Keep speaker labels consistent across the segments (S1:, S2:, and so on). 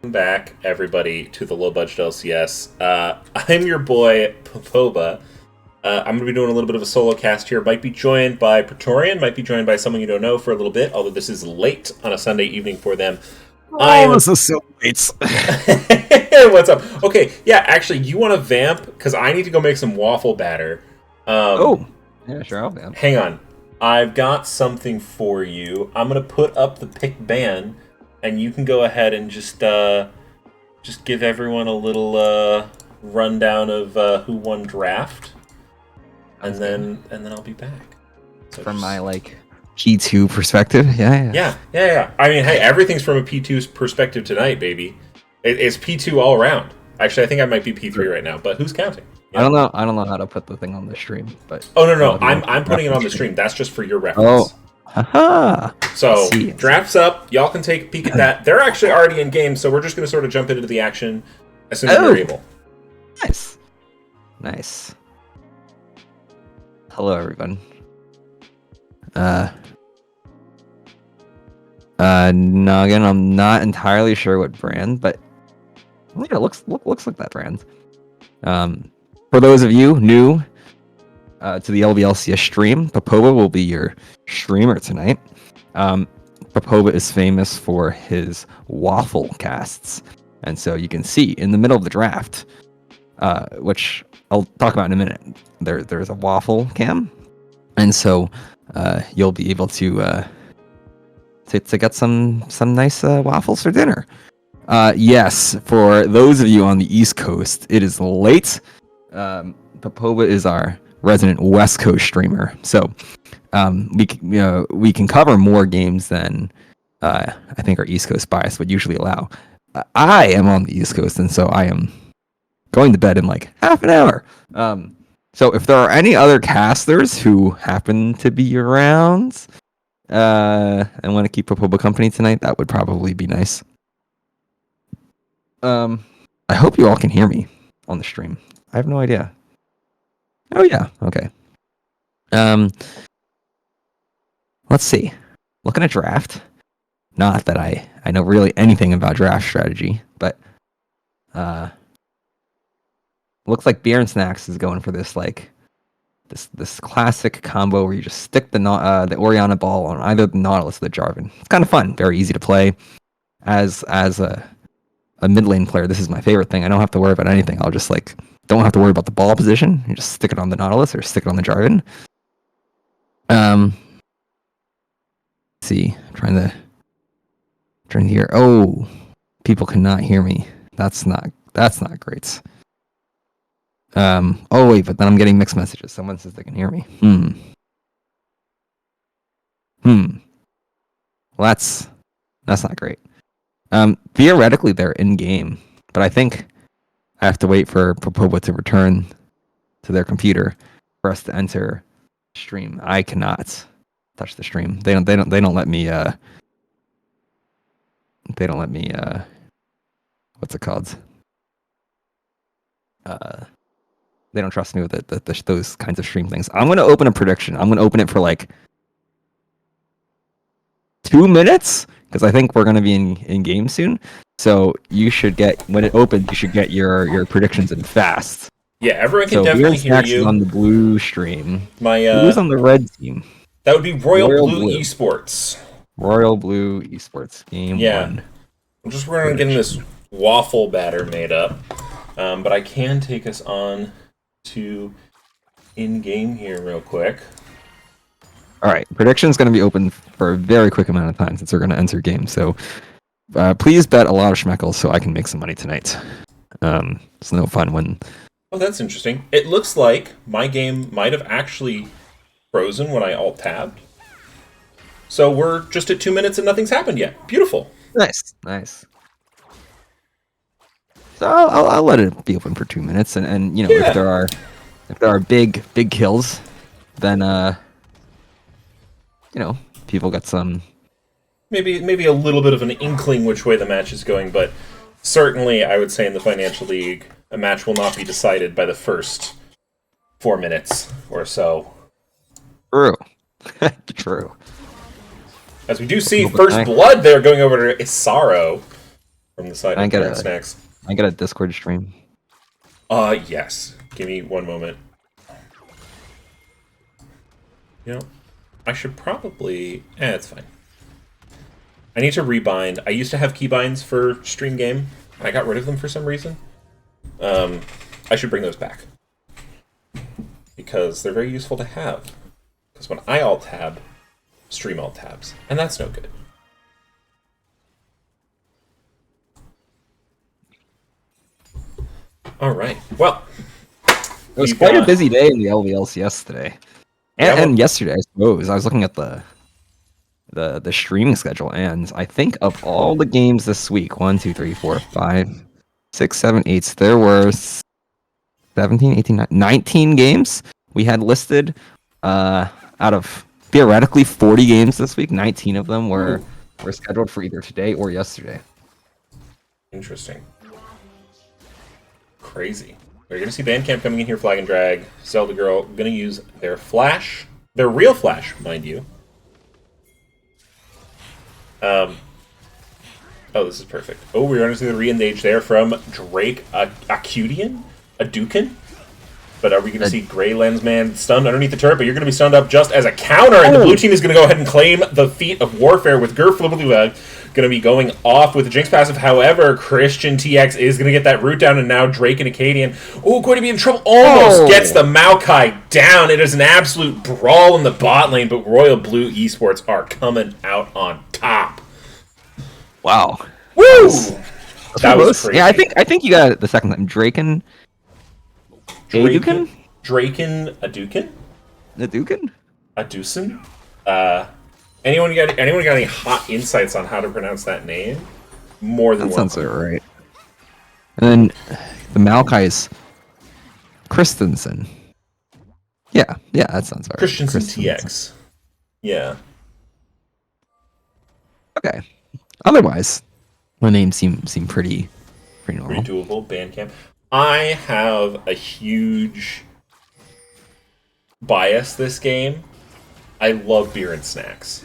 S1: Back, everybody, to the Low Budget LCS. I'm your boy, Popoba. I'm going to be doing a little bit of a solo cast here. Might be joined by Praetorian, might be joined by someone you don't know for a little bit, although this is late on a Sunday evening for them.
S2: This is so late.
S1: What's up? Okay, yeah, actually, you want to vamp? Because I need to go make some waffle batter.
S2: Yeah, sure, I'll vamp.
S1: Hang on. I've got something for you. I'm going to put up the pick ban, and you can go ahead and just give everyone a little rundown of who won draft, and then I'll be back. So
S2: from my P2 perspective, yeah.
S1: I mean, hey, everything's from a P2 perspective tonight, baby. It's P2 all around. Actually, I think I might be P3 right now, but who's counting?
S2: Yeah. I don't know how to put the thing on the stream, but
S1: no, I'm putting it on the stream. That's just for your reference.
S2: Haha.
S1: So, drafts up. Y'all can take a peek at that. They're actually already in game, so we're just going to sort of jump into the action as soon as we're able.
S2: Nice. Hello, everyone. Noggin, I'm not entirely sure what brand, but yeah, it looks like that brand. For those of you new to the LBLCS stream, Popoba will be your streamer tonight. Popoba is famous for his waffle casts, and so you can see in the middle of the draft, which I'll talk about in a minute. There's a waffle cam, and so you'll be able to get some nice waffles for dinner. Yes, for those of you on the East Coast, it is late. Popoba is our resident West Coast streamer, so we can cover more games than I think our East Coast bias would usually allow. I am on the East Coast, and so I am going to bed in half an hour. So if there are any other casters who happen to be around and want to keep Popoba company tonight, that would probably be nice. I hope you all can hear me on the stream. I have no idea. Oh yeah, okay. Let's see. Looking at draft. Not that I know really anything about draft strategy, but looks like Beer and Snacks is going for this this classic combo where you just stick the Oriana ball on either the Nautilus or the Jarvan. It's kind of fun, very easy to play. As a mid lane player, this is my favorite thing. I don't have to worry about anything. I'll just don't have to worry about the ball position. You just stick it on the Nautilus or stick it on the Jarvan. See, trying to hear. Oh, people cannot hear me. That's not great. Oh wait, but then I'm getting mixed messages. Someone says they can hear me. Well, that's not great. Theoretically, they're in game, but I think I have to wait for Popoba to return to their computer for us to enter stream. I cannot touch the stream. They don't let me. They don't let me. What's it called? They don't trust me with those kinds of stream things. I'm gonna open a prediction. I'm gonna open it for 2 minutes because I think we're gonna be in game soon. So you should get, when it opens, you should get your predictions in fast.
S1: Yeah, everyone can definitely hear you.
S2: On the blue stream.
S1: Who's
S2: on the red team?
S1: That would be Royal Blue Esports.
S2: Royal Blue Esports game 1.
S1: I'm just working on getting this waffle batter made up, but I can take us on to in-game here real quick.
S2: All right, prediction's going to be open for a very quick amount of time since we're going to enter game. So please bet a lot of schmeckles so I can make some money tonight. It's no fun when.
S1: Oh, that's interesting. It looks like my game might have actually frozen when I alt-tabbed. So we're just at 2 minutes and nothing's happened yet. Beautiful.
S2: Nice. So I'll let it be open for 2 minutes, and you know,
S1: Yeah.
S2: if there are big kills, then you know, people got some.
S1: Maybe a little bit of an inkling which way the match is going, but certainly I would say in the Financial League, a match will not be decided by the first 4 minutes or so.
S2: True. True.
S1: As we do see first blood there going over to Isaro from the side of Burn Snacks.
S2: I got a Discord stream.
S1: Yes. Give me one moment. You know, I should probably... it's fine. I need to rebind. I used to have keybinds for Stream Game, and I got rid of them for some reason. I should bring those back. Because they're very useful to have. Because when I alt-tab, Stream alt-tabs. And that's no good. Alright, well...
S2: It was quite a busy day in the LVLCS today. And yesterday, I suppose. I was looking at the streaming schedule, and I think of all the games this week, 1, 2, 3, 4, 5, 6, 7, 8, there were 17, 18, 19 games we had listed. Out of theoretically 40 games this week, 19 of them were scheduled for either today or yesterday.
S1: Interesting. Crazy. We're going to see Bandcamp coming in here, Flag and Drag. Zelda Girl going to use their flash. Their real flash, mind you. Oh, this is perfect. Oh, we're going to see the re-engage there from Drake Acudian? Adukin? But are we going to see Grey Lensman stunned underneath the turret? But you're going to be stunned up just as a counter, and the blue team is going to go ahead and claim the feat of warfare with Gerflibluag going to be going off with the Jinx passive. However, Christian TX is going to get that root down, and now Drake and Acadian, going to be in trouble. Almost gets the Maokai down. It is an absolute brawl in the bot lane, but Royal Blue Esports are coming out on top.
S2: Wow.
S1: Woo! That was crazy.
S2: Yeah, I think you got it the second time. Draken Adukin?
S1: Adukin? Adusin? Anyone got any hot insights on how to pronounce that name? More than one.
S2: That sounds right. And then the Maokai is Christensen. Yeah, that sounds right.
S1: Christensen TX. Yeah.
S2: Okay. Otherwise, my names seem pretty normal.
S1: Pretty doable. Bandcamp. I have a huge bias this game. I love Beer and Snacks.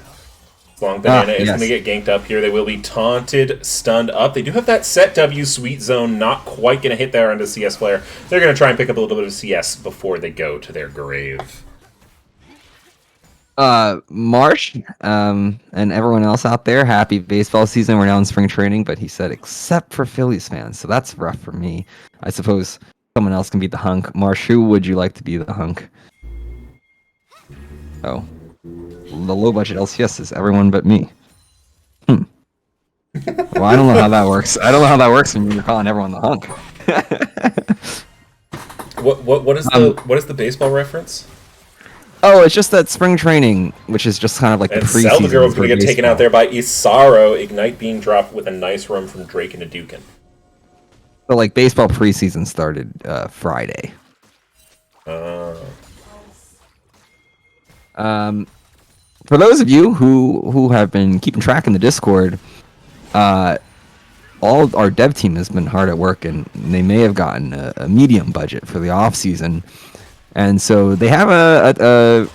S1: Long Banana is going to get ganked up here. They will be taunted, stunned up. They do have that set W Sweet Zone, not quite going to hit there onto CS Flare. They're going to try and pick up a little bit of CS before they go to their grave.
S2: Marsh, and everyone else out there, happy baseball season. We're now in spring training, but he said except for Phillies fans, so that's rough for me. I suppose someone else can be the hunk. Marsh, who would you like to be the hunk? Oh. The low budget LCS is everyone but me. Well, I don't know how that works. I don't know how that works when you're calling everyone the hunk.
S1: What is the baseball reference?
S2: Oh, it's just that spring training, which is just kind of like the preseason.
S1: Zelda Girl is going to get taken out there by Isaro. Ignite being dropped with a nice roam from Drake and Adukin.
S2: So like baseball preseason started Friday. For those of you who have been keeping track in the Discord, all our dev team has been hard at work, and they may have gotten a medium budget for the off season, and so they have a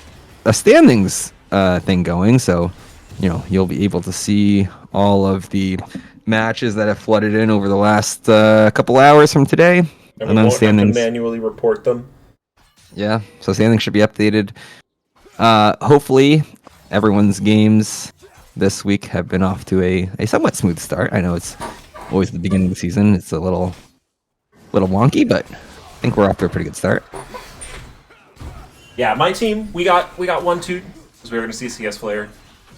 S2: standings thing going. So, you'll be able to see all of the matches that have flooded in over the last couple hours from today,
S1: and then standings manually report them.
S2: Yeah, so standings should be updated. Hopefully, everyone's games this week have been off to a somewhat smooth start. I know it's always the beginning of the season. It's a little wonky, but I think we're off to a pretty good start.
S1: Yeah, my team, we got 1-2, because we were going to see CS Flare.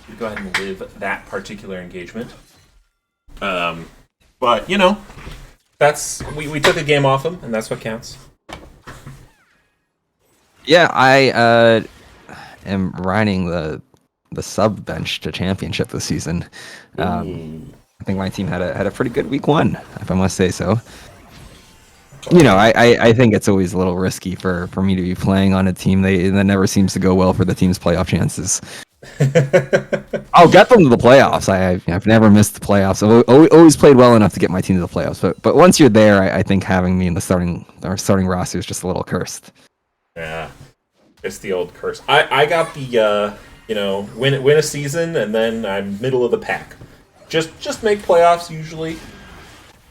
S1: We go ahead and live that particular engagement. But, that's we took a game off him, and that's what counts.
S2: Yeah, I am riding the sub bench to championship this season. I think my team had a pretty good week 1, if I must say so. You know, I think it's always a little risky for me to be playing on a team that never seems to go well for the team's playoff chances. I'll get them to the playoffs. I've never missed the playoffs. I've always played well enough to get my team to the playoffs. But once you're there, I think having me in the starting roster is just a little cursed.
S1: Yeah, it's the old curse. I got the win a season and then I'm middle of the pack. Just make playoffs usually.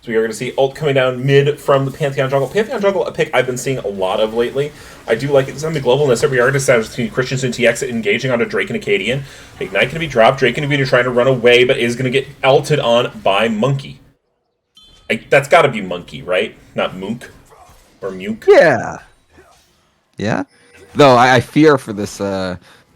S1: So we are going to see ult coming down mid from the Pantheon Jungle. Pantheon Jungle, a pick I've been seeing a lot of lately. I do like it. It's on the globalness. We are going to establish between Christians and TX engaging onto Drake and Acadian. Ignite going to be dropped. Drake going to be trying to run away, but is going to get ulted on by Monkey. That's got to be Monkey, right? Not Mook or Muke.
S2: Yeah. Though I fear for this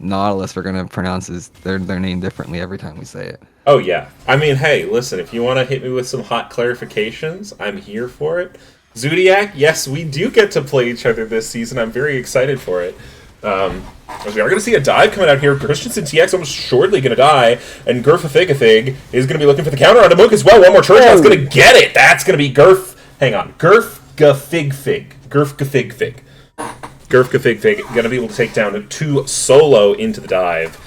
S2: Nautilus, we're going to pronounce their name differently every time we say it.
S1: Oh, yeah. I mean, hey, listen, if you want to hit me with some hot clarifications, I'm here for it. Zodiac, yes, we do get to play each other this season. I'm very excited for it. As we are going to see a dive coming out here. Christensen TX almost shortly going to die, and Gurfafigafig is going to be looking for the counter on Mook as well. One more charge, that's going to get it. That's going to be Gurfgafigfig. Gurfgafigfig going to be able to take down 2 solo into the dive.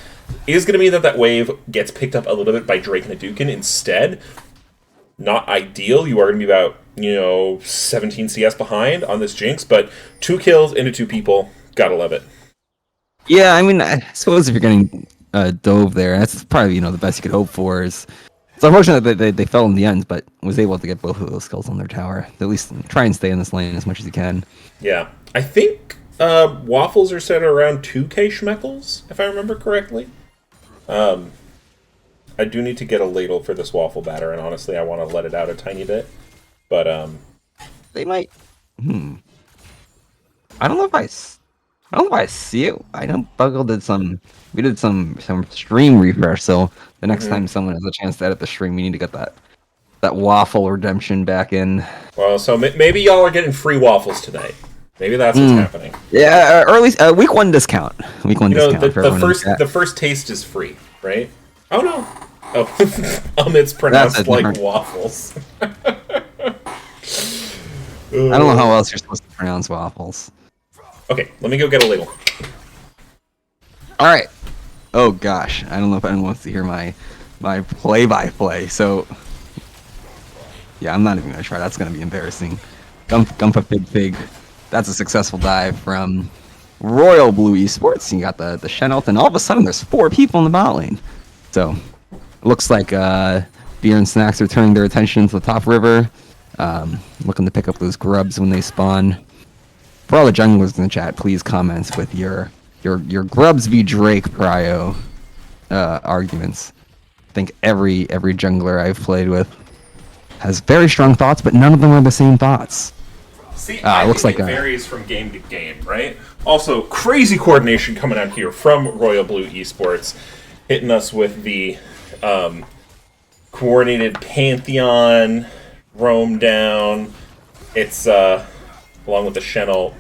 S1: Is going to mean that wave gets picked up a little bit by Drake and Hadouken instead. Not ideal. You are going to be about, 17 CS behind on this Jinx, but 2 kills into 2 people. Gotta love it.
S2: Yeah, I mean, I suppose if you're getting dove there, that's probably, the best you could hope for. It's unfortunate that they fell in the end, but was able to get both of those kills on their tower. At least try and stay in this lane as much as you can. Yeah.
S1: I think waffles are set around 2k schmeckles, if I remember correctly. I do need to get a ladle for this waffle batter, and honestly, I want to let it out a tiny bit. But
S2: they might. I don't know if I see it. I know Buggle did some. We did some stream refresh, so the next time someone has a chance to edit the stream, we need to get that waffle redemption back in.
S1: Well, so maybe y'all are getting free waffles tonight. Maybe that's what's happening.
S2: Yeah, early week 1 discount. Week 1 discount.
S1: The first taste is free, right? Oh no. Oh, it's pronounced like waffles.
S2: I don't know how else you're supposed to pronounce waffles.
S1: Okay, let me go get a ladle.
S2: All right. Oh gosh, I don't know if anyone wants to hear my play-by-play. So yeah, I'm not even gonna try. That's gonna be embarrassing. Gumpa Pig. That's a successful dive from Royal Blue Esports. You got the Shen ult, and all of a sudden there's 4 people in the bot lane. So it looks like Beer and Snacks are turning their attention to the top river, looking to pick up those grubs when they spawn. For all the junglers in the chat, please comment with your grubs v Drake prio arguments. I think every jungler I've played with has very strong thoughts, but none of them are the same thoughts.
S1: See, I think it varies from game to game, right? Also, crazy coordination coming out here from Royal Blue Esports, hitting us with the coordinated Pantheon, roam down. It's, along with the Shen ult,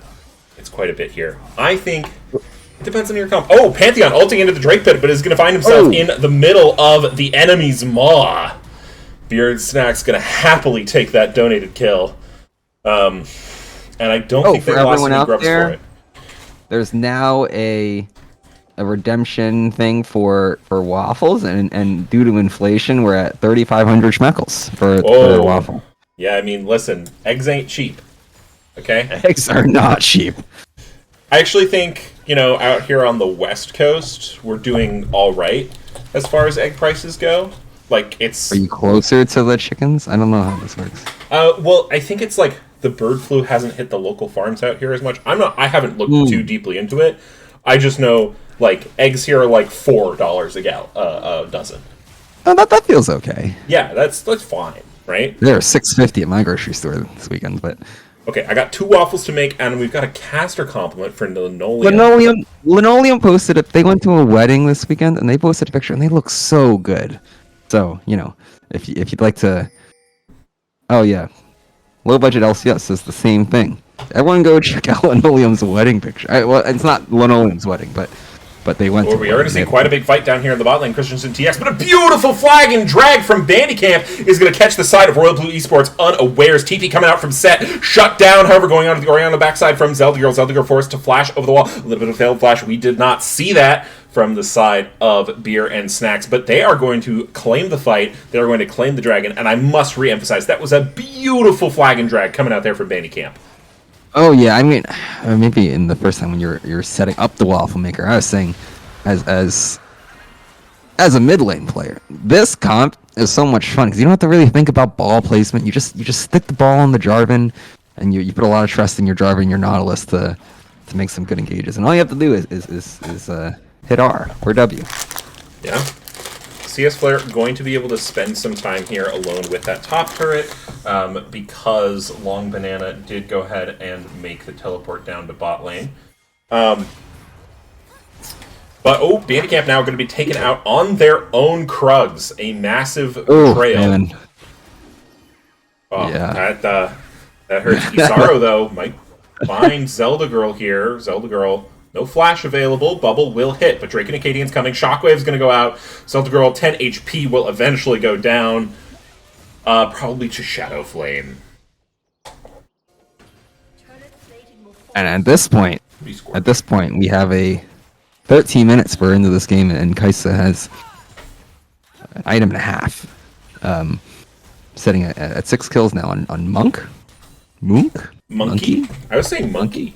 S1: it's quite a bit here. I think it depends on your comp. Oh, Pantheon ulting into the Drake pit, but is going to find himself in the middle of the enemy's maw. Beard Snack's going to happily take that donated kill. And I don't think they lost any grubs for it.
S2: There's now a redemption thing for waffles, and due to inflation, we're at 3,500 schmeckles for the waffle.
S1: Yeah, I mean, listen, eggs ain't cheap. Okay?
S2: Eggs are not cheap.
S1: I actually think, out here on the West Coast, we're doing all right as far as egg prices go. Like, it's...
S2: Are you closer to the chickens? I don't know how this works.
S1: Well, I think it's like the bird flu hasn't hit the local farms out here as much. I haven't looked too deeply into it. I just know, like, eggs here are like $4 a dozen.
S2: Oh, that feels okay.
S1: Yeah, that's fine, right?
S2: They're $6.50 at my grocery store this weekend, but...
S1: Okay, I got 2 waffles to make, and we've got a caster compliment for Linoleum.
S2: Linoleum posted it. They went to a wedding this weekend, and they posted a picture, and they look so good. So, if you'd like to... Oh, yeah. Low budget LCS says the same thing. Everyone go check out Linoleum's wedding picture. Well, it's not Linoleum's wedding, but they went
S1: Or
S2: to.
S1: we are going to see quite a big fight down here in the bot lane. Christensen TX, but a beautiful flag and drag from Bandicamp is going to catch the side of Royal Blue Esports unawares. TP coming out from set, shut down, however, going on the backside from Zelda Girl. Zelda Girl forced to flash over the wall. A little bit of a failed flash. We did not see that from the side of Beer and Snacks, but they are going to claim the fight. They're going to claim the dragon, and I must re-emphasize, that was a beautiful flag and drag coming out there from Bandicamp.
S2: Oh yeah, I mean, maybe in the first time when you're setting up the waffle maker, I was saying, as a mid lane player, this comp is so much fun because you don't have to really think about ball placement. You just stick the ball on the Jarvan, and you put a lot of trust in your Jarvan, and your Nautilus to make some good engages, and all you have to do is hit R or W.
S1: Yeah. CS Flare going to be able to spend some time here alone with that top turret because Long Banana did go ahead and make the teleport down to bot lane. But, Bandicamp now going to be taken out on their own Krugs. A massive betrayal.
S2: Man.
S1: Oh,
S2: Yeah.
S1: That hurts. Isaro, though, might find Zelda Girl here. Zelda Girl, no flash available. Bubble will hit, but Drake and Acadian's coming. Shockwave's going to go out. Zelda Girl, 10 HP, will eventually go down. Probably to Shadow Flame.
S2: And at this point, we have a 13 minutes we're into this game, and Kaisa has an item and a half. Sitting at 6 kills now on Monk?
S1: Monkey? I was saying Monkey.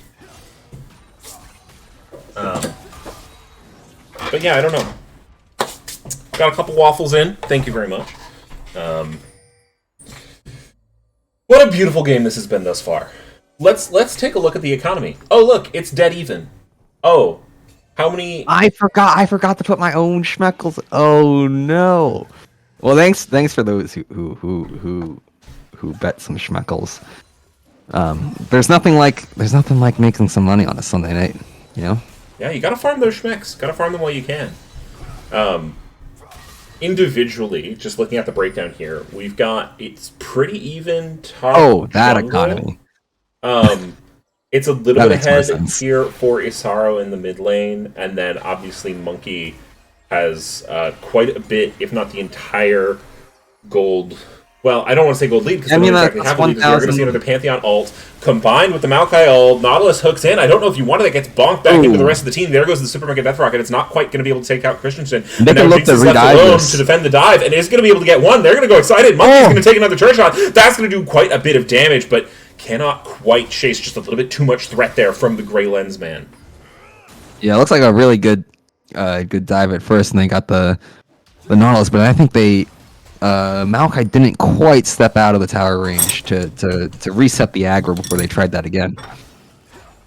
S1: But yeah, I don't know. Got a couple waffles in. Thank you very much. What a beautiful game this has been thus far. Let's take a look at the economy. Oh, look, it's dead even. Oh, how many?
S2: I forgot to put my own schmeckles. Oh no. Well, thanks for those who bet some schmeckles. There's nothing like making some money on a Sunday night, you know?
S1: Yeah, you gotta farm those schmecks. Gotta farm them while you can. Individually, just looking at the breakdown here, we've got, it's pretty even top
S2: that
S1: jungle.
S2: economy.
S1: It's a little bit ahead
S2: sense.
S1: here for Isaro in the mid lane, and then obviously Monkey has quite a bit, if not the entire gold. Well, I don't want to say gold lead, because we don't exactly have a lead, because we're going to see another Pantheon ult, combined with the Maokai ult. Nautilus hooks in. I don't know if you wanted that, gets bonked back into the rest of the team. There goes the Supermarket Death Rocket. It's not quite going to be able to take out Christensen.
S2: They
S1: and now
S2: look
S1: Jinx is left alone to defend the dive, and is going to be able to get one. They're going to go excited. Monkey's going to take another turret shot. That's going to do quite a bit of damage, but cannot quite chase. Just a little bit too much threat there from the Grey Lens man.
S2: Yeah, it looks like a really good dive at first, and they got the Nautilus, but I think Maokai didn't quite step out of the tower range to reset the aggro before they tried that again.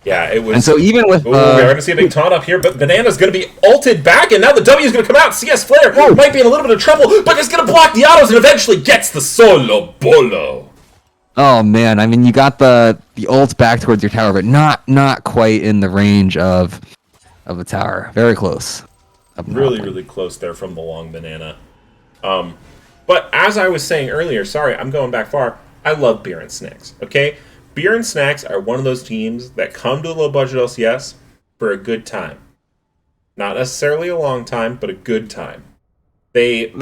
S1: Yeah, it was.
S2: And so even with
S1: we're going to see a big taunt up here, but Banana's going to be ulted back, and now the W is going to come out. CS Flare might be in a little bit of trouble, but it's going to block the autos and eventually gets the solo bolo.
S2: Oh man, I mean you got the ult back towards your tower, but not quite in the range of the tower. Very close.
S1: Really close there from the long Banana. But as I was saying earlier, sorry, I'm going back far, I love Beer and Snacks, okay? Beer and Snacks are one of those teams that come to the low-budget LCS for a good time. Not necessarily a long time, but a good time. They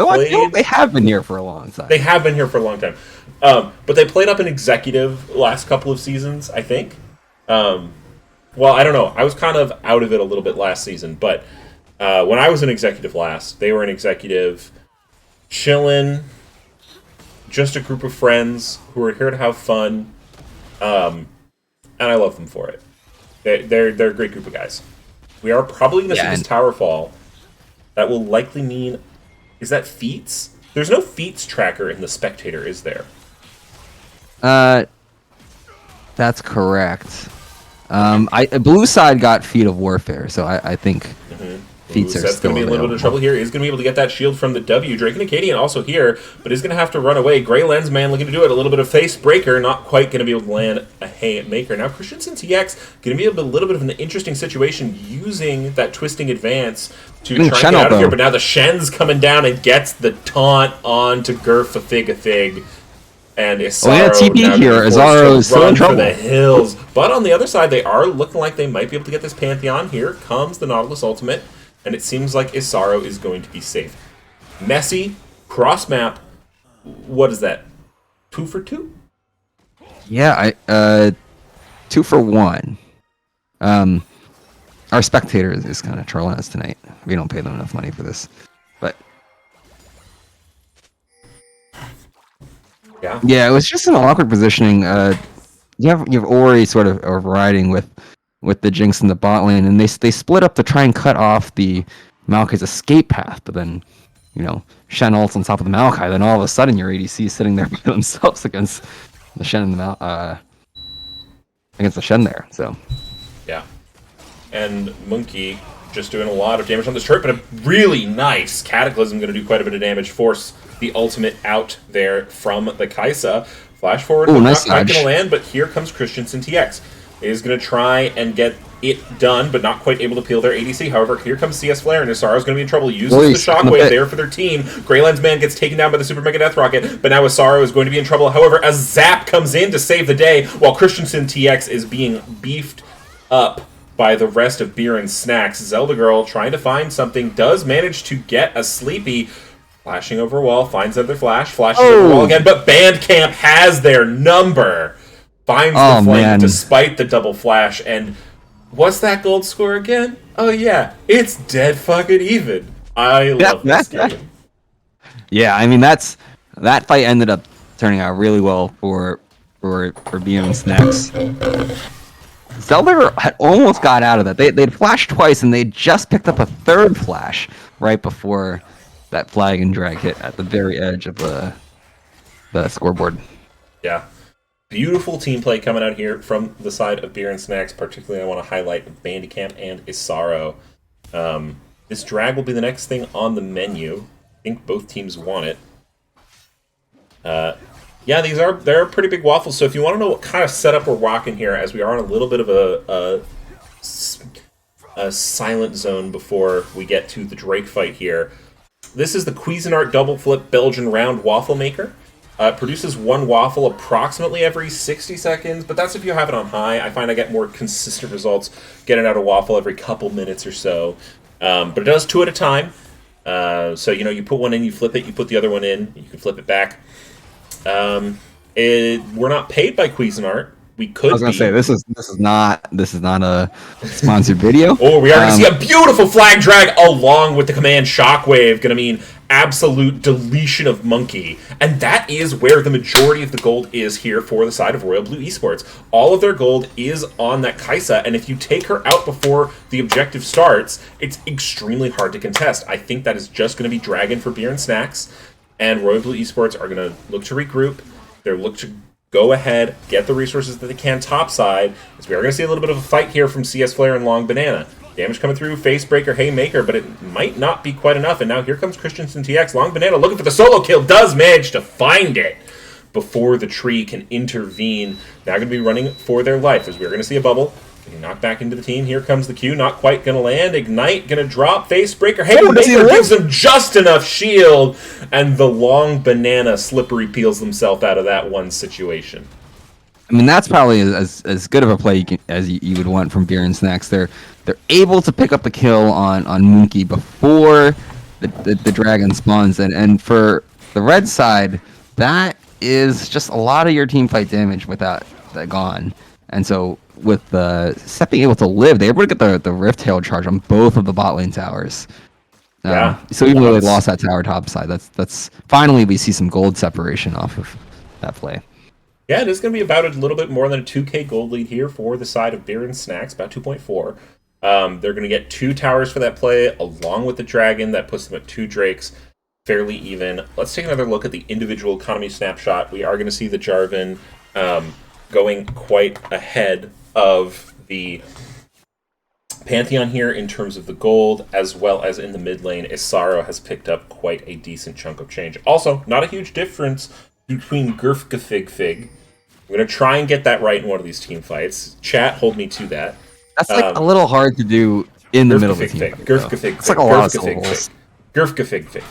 S2: have been here for a long time.
S1: They have been here for a long time. But they played up an executive last couple of seasons, I think. Well, I don't know. I was kind of out of it a little bit last season, but when I was an executive last, they were an executive chillin', just a group of friends who are here to have fun, and I love them for it. They're a great group of guys. We are probably going to see this tower fall. That will likely mean... Is that feats? There's no feats tracker in the spectator, is there?
S2: That's correct. Blue side got Feat of Warfare, so I think feats are
S1: that's going to be a little bit of trouble here. He's going to be able to get that shield from the W. Drake and Acadian also here, but he's going to have to run away. Grey Lens man looking to do it. A little bit of face breaker, not quite going to be able to land a haymaker. Now Christensen TX going to be a little bit of an interesting situation using that twisting advance to try and get out of here. But now the Shen's coming down and gets the taunt on to Gurf a Thig. And
S2: Oh, yeah,
S1: Isaro
S2: TP
S1: now
S2: here.
S1: going to
S2: Isaro is still in
S1: run for
S2: trouble.
S1: the hills. But on the other side, they are looking like they might be able to get this Pantheon. Here comes the Nautilus Ultimate, and it seems like Isaro is going to be safe. Messy, cross-map, what is that? 2 for 2?
S2: Yeah, 2 for 1. Our spectator is kind of trolling us tonight. We don't pay them enough money for this. But yeah, it was just an awkward positioning. You have Ori sort of riding with the Jinx in the bot lane, and they split up to try and cut off the Maokai's escape path. But then, Shen ults on top of the Maokai. Then all of a sudden, your ADC is sitting there by themselves against the Shen and the against the Shen there. So
S1: yeah, and Monkey just doing a lot of damage on this turret, but a really nice Cataclysm going to do quite a bit of damage. Force the ultimate out there from the Kai'Sa. Flash forward,
S2: nice
S1: not quite going to land, but here comes Christensen TX. Is going to try and get it done, but not quite able to peel their ADC. However, here comes CS Flare, and Isaro's going to be in trouble. Uses the Shockwave there for their team. Greyland's man gets taken down by the Super Mega Death Rocket, but now Isaro is going to be in trouble. However, a Zap comes in to save the day, while Christensen TX is being beefed up by the rest of Beer and Snacks. Zelda Girl, trying to find something, does manage to get a Sleepy. Flashing over a wall, finds another flash, flashes over a wall again, but Bandcamp has their number. Finds the flank despite the double flash, and what's that gold score again? Oh yeah, it's dead fucking even. I love this game.
S2: Yeah, I mean that fight ended up turning out really well for BM and Snacks. Zelda had almost got out of that. They'd flashed twice, and they just picked up a third flash right before that flag and drag hit at the very edge of the scoreboard.
S1: Yeah. Beautiful team play coming out here from the side of Beer and Snacks. Particularly, I want to highlight Bandicamp and Isaro. This drag will be the next thing on the menu. I think both teams want it. Yeah, they're pretty big waffles. So if you want to know what kind of setup we're rocking here, as we are in a little bit of a silent zone before we get to the Drake fight here. This is the Cuisinart Double Flip Belgian Round Waffle Maker. It produces one waffle approximately every 60 seconds, but that's if you have it on high. I find I get more consistent results getting out a waffle every couple minutes or so. But it does 2 at a time. So, you put one in, you flip it, you put the other one in, you can flip it back. We're not paid by Cuisinart. We could.
S2: I was gonna say this is not a sponsored video.
S1: Oh, we are gonna see a beautiful flag drag along with the command Shockwave. Gonna mean absolute deletion of Monkey, and that is where the majority of the gold is here for the side of Royal Blue Esports. All of their gold is on that Kai'Sa, and if you take her out before the objective starts, it's extremely hard to contest. I think that is just going to be Dragon for Beer and Snacks, and Royal Blue Esports are going to look to regroup. They're look to go ahead, get the resources that they can topside, as we are going to see a little bit of a fight here from CS Flare and Long Banana. Damage coming through, Facebreaker, Haymaker, but it might not be quite enough, and now here comes Christensen TX. Long Banana looking for the solo kill, does manage to find it before the tree can intervene. Now going to be running for their life, as we're going to see a bubble. Getting knocked back into the team, here comes the Q, not quite going to land. Ignite, going to drop, Facebreaker, Haymaker gives him just enough shield, and the Long Banana slippery peels himself out of that one situation.
S2: I mean, that's probably as good of a play as you would want from Beer and Snacks. They're able to pick up the kill on Monkey before the dragon spawns, and for the red side, that is just a lot of your team fight damage without that gone. And so with Seth being able to live, they were able to get the Rift Tail charge on both of the bot lane towers. So even though they lost that tower top side, that's finally we see some gold separation off of that play.
S1: Yeah, it is going to be about a little bit more than a 2k gold lead here for the side of Beer and Snacks, about 2.4. They're going to get 2 towers for that play, along with the dragon. That puts them at 2 drakes, fairly even. Let's take another look at the individual economy snapshot. We are going to see the Jarvan going quite ahead of the Pantheon here in terms of the gold, as well as in the mid lane. Isaro has picked up quite a decent chunk of change. Also, not a huge difference between Gurfgafig. I'm going to try and get that right in one of these team fights. Chat, hold me to that.
S2: That's like a little hard to do in the middle of the team.
S1: Gurfgafig.
S2: It's like a lot of syllables.
S1: Gurfgafig.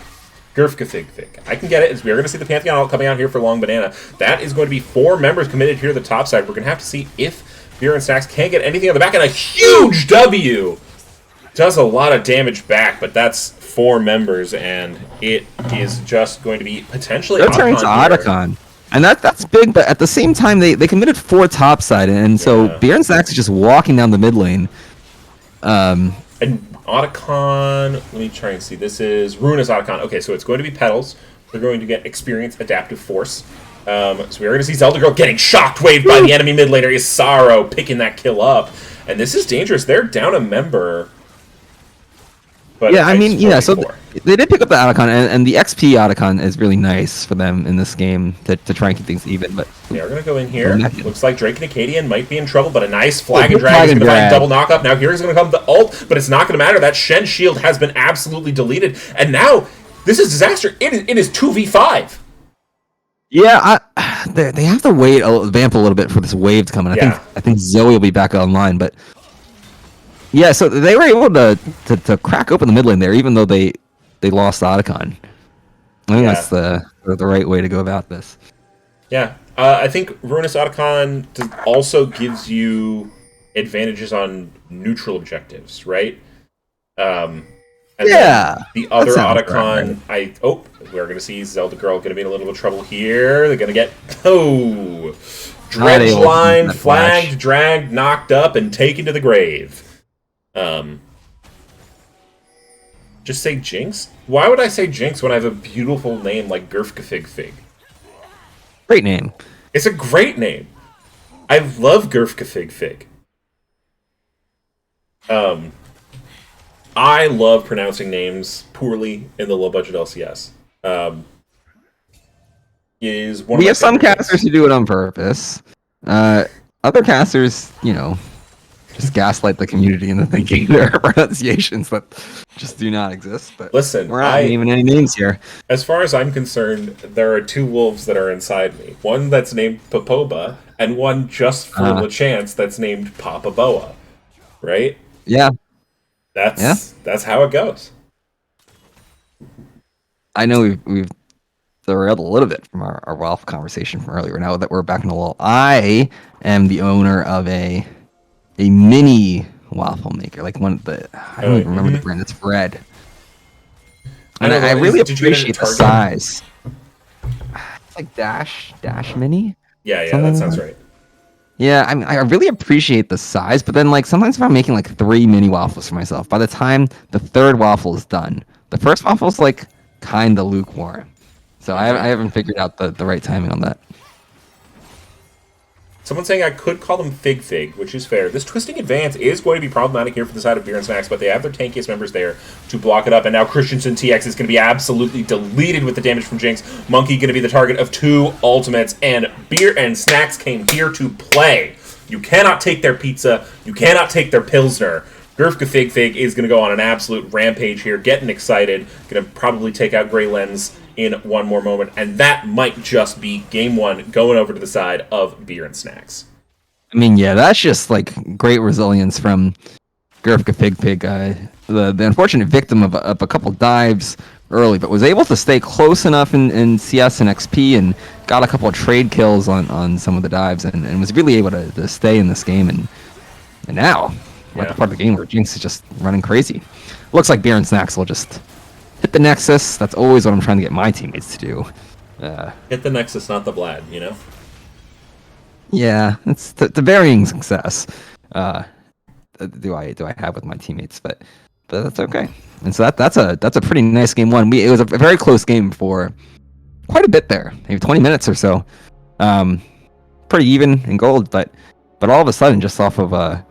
S1: Fig. I can get it. As we are going to see the Pantheon coming out here for Long Banana. That is going to be 4 members committed here to the top side. We're going to have to see if Beer and Snacks can't get anything on the back. And a huge W! Does a lot of damage back, but that's 4 members, and it is just going to be potentially
S2: Otacon. And that's big, but at the same time, they committed 4 topside, and so Beer and Snacks is just walking down the mid lane.
S1: And Otacon, let me try and see. This is Ruinous Otacon. Okay, so it's going to be Petals. They're going to get Experience, Adaptive Force. So we are going to see Zelda Girl getting shocked-waved by the enemy mid laner. Isaro picking that kill up. And this is dangerous. They're down a member. But
S2: yeah, I mean, yeah, so they did pick up the Otacon, and the XP Otacon is really nice for them in this game to try and keep things even. But
S1: they are going to go in here. Looks like Drake and Acadian might be in trouble, but a nice Flag and Drag is going to find double knock-up. Now here is going to come the ult, but it's not going to matter. That Shen shield has been absolutely deleted, and now this is disaster. It is 2v5.
S2: Yeah, they have to wait vamp a little bit for this wave to come in. I think Zoe will be back online, but yeah, so they were able to crack open the mid lane there, even though they lost Otacon. I think that's the right way to go about this.
S1: Yeah, I think Ruinous Otacon also gives you advantages on neutral objectives, right? And the other Otacon, right. We're going to see Zelda Girl going to be in a little bit of trouble here. They're going to get Dredge line, flagged, dragged, knocked up, and taken to the grave. Just say Jinx? Why would I say Jinx when I have a beautiful name like Fig?
S2: Great name.
S1: It's a great name. I love Fig. I love pronouncing names poorly in the low-budget LCS.
S2: We have some casters who do it on purpose. Other casters, just gaslight the community into thinking there are pronunciations that just do not exist. But
S1: listen,
S2: we're not naming any names here.
S1: As far as I'm concerned, there are 2 wolves that are inside me. One that's named Popoba, and one just for the chance that's named Papa Boa. Right?
S2: Yeah.
S1: That's how it goes.
S2: I know we've derailed a little bit from our wealth conversation from earlier. Now that we're back in the lull, I am the owner of a mini waffle maker, like one of the I don't even remember the brand. It's red, and I really appreciate the size. It's like Dash Mini.
S1: Yeah, that sounds right.
S2: Yeah, I mean, I really appreciate the size, but then like sometimes if I'm making like 3 mini waffles for myself, by the time the 3rd waffle is done, the first waffle is like kind of lukewarm. So I haven't figured out the right timing on that.
S1: Someone's saying I could call them Fig, which is fair. This twisting advance is going to be problematic here for the side of Beer and Snacks, but they have their tankiest members there to block it up, and now Christensen TX is going to be absolutely deleted with the damage from Jinx. Monkey going to be the target of 2 ultimates, and Beer and Snacks came here to play. You cannot take their pizza. You cannot take their Pilsner. Fig is going to go on an absolute rampage here, getting excited, going to probably take out Grey Lens in one more moment, and that might just be game 1 going over to the side of Beer and Snacks.
S2: I mean, yeah, that's just like great resilience from Fig, the unfortunate victim of a couple dives early, but was able to stay close enough in CS and XP and got a couple of trade kills on some of the dives and was really able to stay in this game. And now we're at the part of the game where Jinx is just running crazy. Looks like Beer and Snacks will just hit the Nexus. That's always what I'm trying to get my teammates to do.
S1: Hit the Nexus, not the Vlad,
S2: Yeah, it's the varying success. Do I have with my teammates, but that's okay. And so that's a pretty nice game 1. It was a very close game for quite a bit there, maybe 20 minutes or so. Pretty even in gold, but all of a sudden, just off of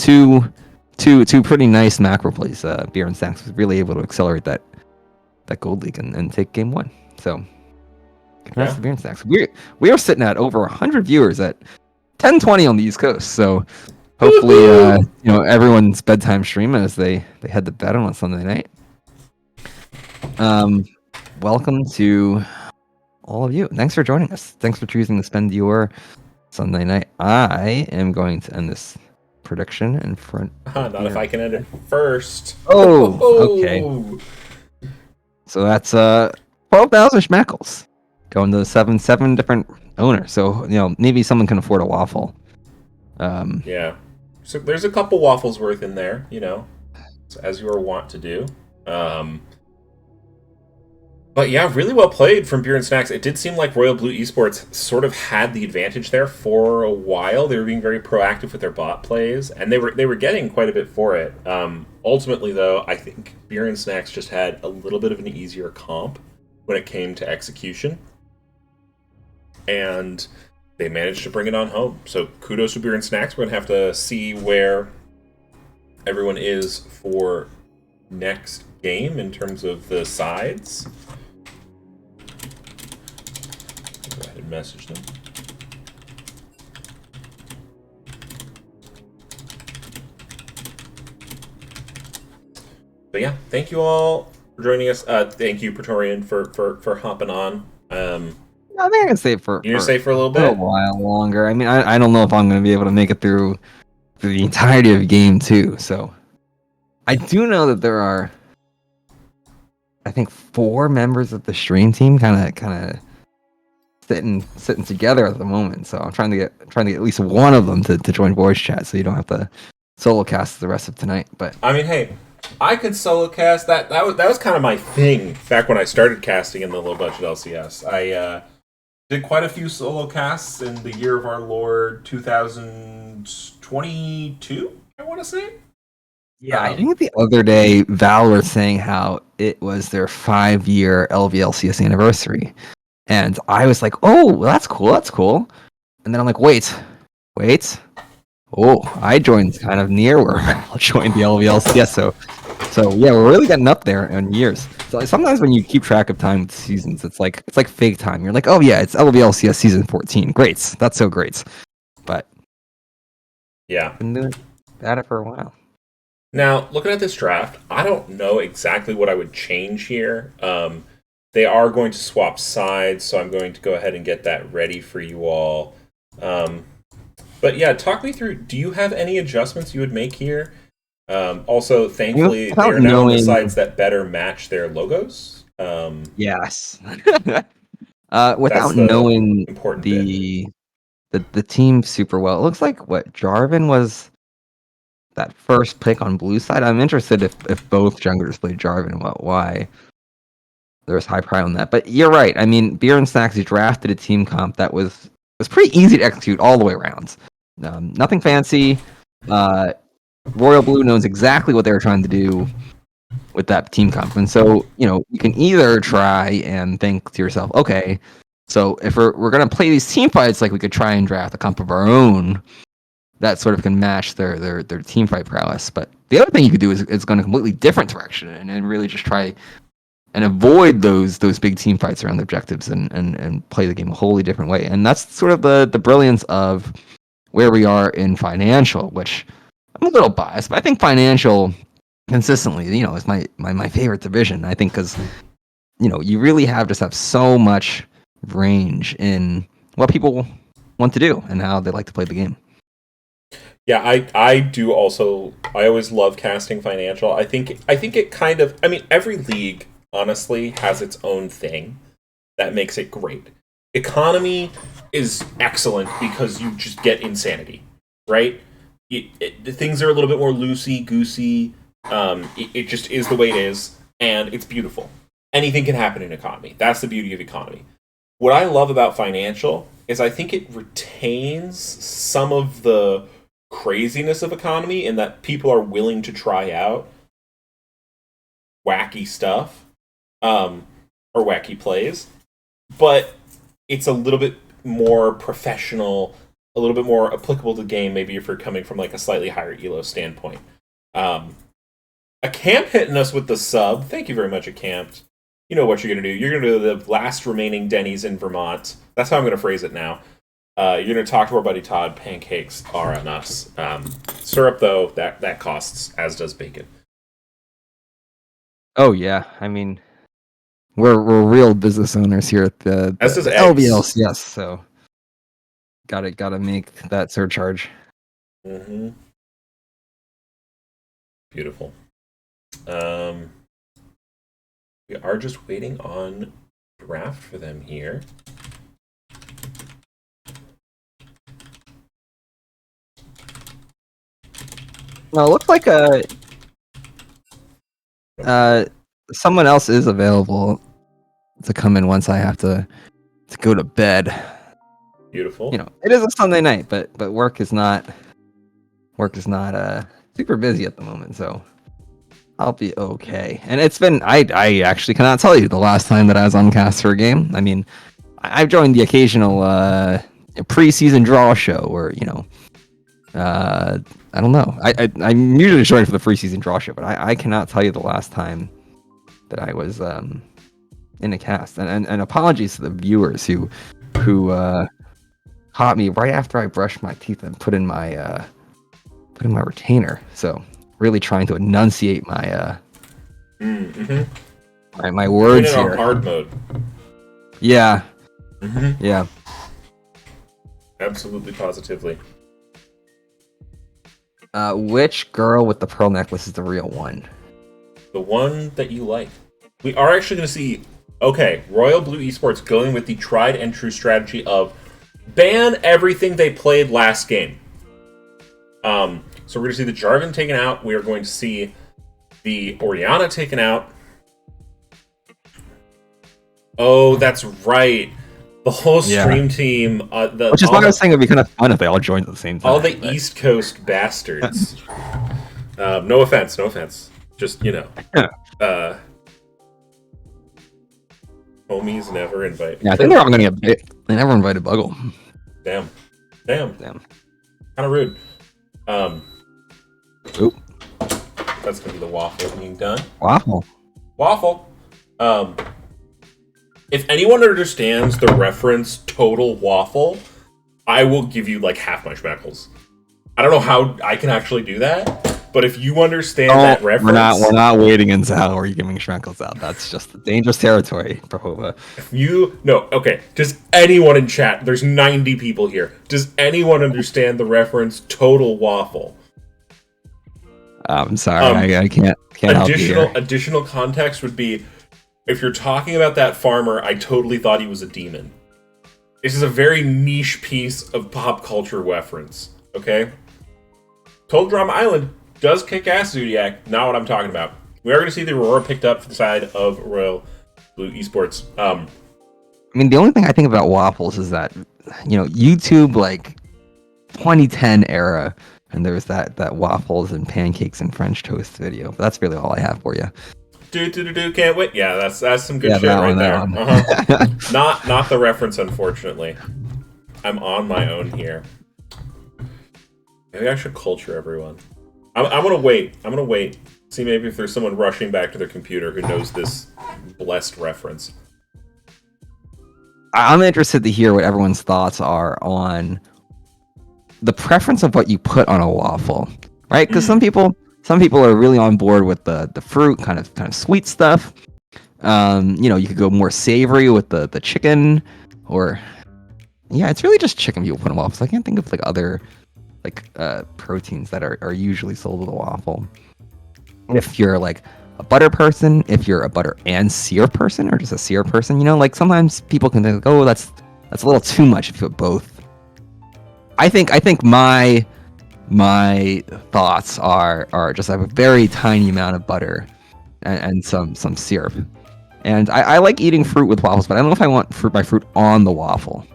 S2: two pretty nice macro plays, Beer and Snacks was really able to accelerate that gold league and take game 1. So congrats to Beer and Snacks. We are sitting at over 100 viewers at 10:20 on the East Coast. So hopefully everyone's bedtime stream as they head to bed on a Sunday night. Welcome to all of you. Thanks for joining us. Thanks for choosing to spend your Sunday night. I am going to end this prediction in front.
S1: Not if I can end it first.
S2: Oh, okay. So that's 12,000 schmeckles going to seven different owners. So maybe someone can afford a waffle.
S1: Yeah. So there's a couple waffles worth in there, as you are wont to do. Um, but yeah, really well played from Beer and Snacks. It did seem like Royal Blue Esports sort of had the advantage there for a while. They were being very proactive with their bot plays, and they were getting quite a bit for it. Ultimately, though, I think Beer and Snacks just had a little bit of an easier comp when it came to execution, and they managed to bring it on home. So kudos to Beer and Snacks. We're gonna have to see where everyone is for next game in terms of the sides. Go ahead and message them. But yeah, thank you all for joining us. Thank you, Praetorian, for hopping on.
S2: I think I can stay for
S1: You're gonna stay for a little
S2: a
S1: bit.
S2: while longer. I mean, I don't know if I'm going to be able to make it through the entirety of game 2. So I do know that there are, I think, 4 members of the stream team kind of sitting together at the moment. So I'm trying to get at least one of them to join voice chat, so you don't have to solo cast the rest of tonight. But
S1: I mean, hey, I could solo cast. That was kind of my thing back when I started casting in the low budget LCS. I did quite a few solo casts in the year of our Lord 2022. I want to say.
S2: yeah, I think the other day Val was saying how it was their 5-year LVLCS anniversary, and I was like, "Oh, well, that's cool, that's cool." And then I'm like, "Wait, wait, oh, I joined kind of near where Val joined the LVLCS." So yeah, we're really getting up there in years. So sometimes when you keep track of time with seasons, it's like fake time. You're like, "Oh yeah, it's LVLCS season 14. Great, that's so great." But
S1: Yeah.
S2: been doing at it for a while.
S1: Now, looking at this draft, I don't know exactly what I would change here. They are going to swap sides, so I'm going to go ahead and get that ready for you all. But yeah, talk me through. Do you have any adjustments you would make here? Also, thankfully, they
S2: Without
S1: are now on the
S2: knowing,
S1: sides that better match their logos.
S2: yes.
S1: That's
S2: Without
S1: the
S2: knowing
S1: important bit.
S2: the team super well, it looks like what Jarvan was that first pick on blue side. I'm interested if both junglers played Jarvan, why there's high pride on that. But you're right. I mean, Beer and Snacks drafted a team comp that was pretty easy to execute all the way around. Nothing fancy. Royal Blue knows exactly what they were trying to do with that team comp. And so, you can either try and think to yourself, okay, so if we're going to play these team fights, like we could try and draft a comp of our own that sort of can match their team fight prowess. But the other thing you could do is go in a completely different direction and really just try and avoid those big team fights around the objectives and play the game a wholly different way. And that's sort of the brilliance of where we are in financial, which I'm a little biased, but I think financial consistently, is my favorite division. I think because you really have so much range in what people want to do and how they like to play the game.
S1: Yeah, I do also. I always love casting financial. I think it kind of. I mean, every league honestly has its own thing that makes it great. Economy is excellent because you just get insanity, right? The things are a little bit more loosey goosey. It just is the way it is, and it's beautiful. Anything can happen in economy. That's the beauty of economy. What I love about financial is I think it retains some of the craziness of economy in that people are willing to try out wacky stuff, or wacky plays, but it's a little bit more professional, a little bit more applicable to the game. Maybe if you're coming from like a slightly higher elo standpoint. A camp hitting us with the sub. Thank you very much, a camp. You know what you're gonna do. You're gonna do the last remaining Denny's in Vermont. That's how I'm gonna phrase it now. You're gonna talk to our buddy Todd. Pancakes are on us. Syrup though, that costs, as does bacon.
S2: Oh yeah, I mean we're real business owners here at
S1: As does
S2: the
S1: eggs.
S2: LVLCS, so gotta make that surcharge.
S1: Mm-hmm. Beautiful. Um, We are just waiting on draft for them here.
S2: No, it looks like someone else is available to come in once I have to go to bed.
S1: Beautiful.
S2: You know, it is a Sunday night, but work is not super busy at the moment, so I'll be okay. And it's been I actually cannot tell you the last time that I was on cast for a game. I mean, I've joined the occasional preseason draw show or I don't know. I'm usually joined for the preseason draw show, but I cannot tell you the last time that I was in a cast. And apologies to the viewers who caught me right after I brushed my teeth and put in my retainer. So really trying to enunciate my my words
S1: here.
S2: here.
S1: On hard mode.
S2: Yeah.
S1: Mm-hmm.
S2: Yeah.
S1: Absolutely, positively.
S2: Which girl with the pearl necklace is the real one?
S1: The one that you like. We are actually going to see, okay, Royal Blue Esports going with the tried and true strategy of ban everything they played last game. So we're going to see the Jarvan taken out. We are going to see the Orianna taken out. Oh, that's right. The whole stream team.
S2: Which is why I was saying it'd be kind of fun if they all joined at the same time.
S1: All the East Coast bastards. No offense. Just, homies never invite.
S2: Yeah, I think they're all going to get bit. They never invited Buggle.
S1: Damn. Kind of rude.
S2: Oop.
S1: That's going to be the waffle being done.
S2: Waffle.
S1: If anyone understands the reference Total Waffle, I will give you like half my schmeckles. I don't know how I can actually do that, but if you understand that reference...
S2: We're not waiting until we're giving schmeckles out. That's just dangerous territory, Prahova.
S1: Does anyone in chat, there's 90 people here, does anyone understand the reference Total Waffle?
S2: I'm sorry, I can't help you here.
S1: Additional context would be, if you're talking about that farmer, I totally thought he was a demon. This is a very niche piece of pop culture reference, okay? Total Drama Island does kick ass, Zodiac. Not what I'm talking about. We are going to see the Aurora picked up for the side of Royal Blue Esports.
S2: I mean, the only thing I think about waffles is that, YouTube, like, 2010 era, and there's that waffles and pancakes and French toast video. But that's really all I have for you.
S1: Can't wait. Yeah, that's some good shit right there. Uh-huh. Not the reference, unfortunately. I'm on my own here. Maybe I should culture everyone. I'm gonna wait. See maybe if there's someone rushing back to their computer who knows this blessed reference.
S2: I'm interested to hear what everyone's thoughts are on the preference of what you put on a waffle, right? Because some people are really on board with the fruit, kind of sweet stuff. You could go more savory with the chicken, or it's really just chicken people put in waffles. I can't think of like other proteins that are usually sold with a waffle. If you're like a butter person, if you're a butter and sear person, or just a sear person, like sometimes people can think, oh, that's a little too much if you put both. I think my thoughts are just have a very tiny amount of butter and some syrup. And I like eating fruit with waffles, but I don't know if I want fruit by fruit on the waffle.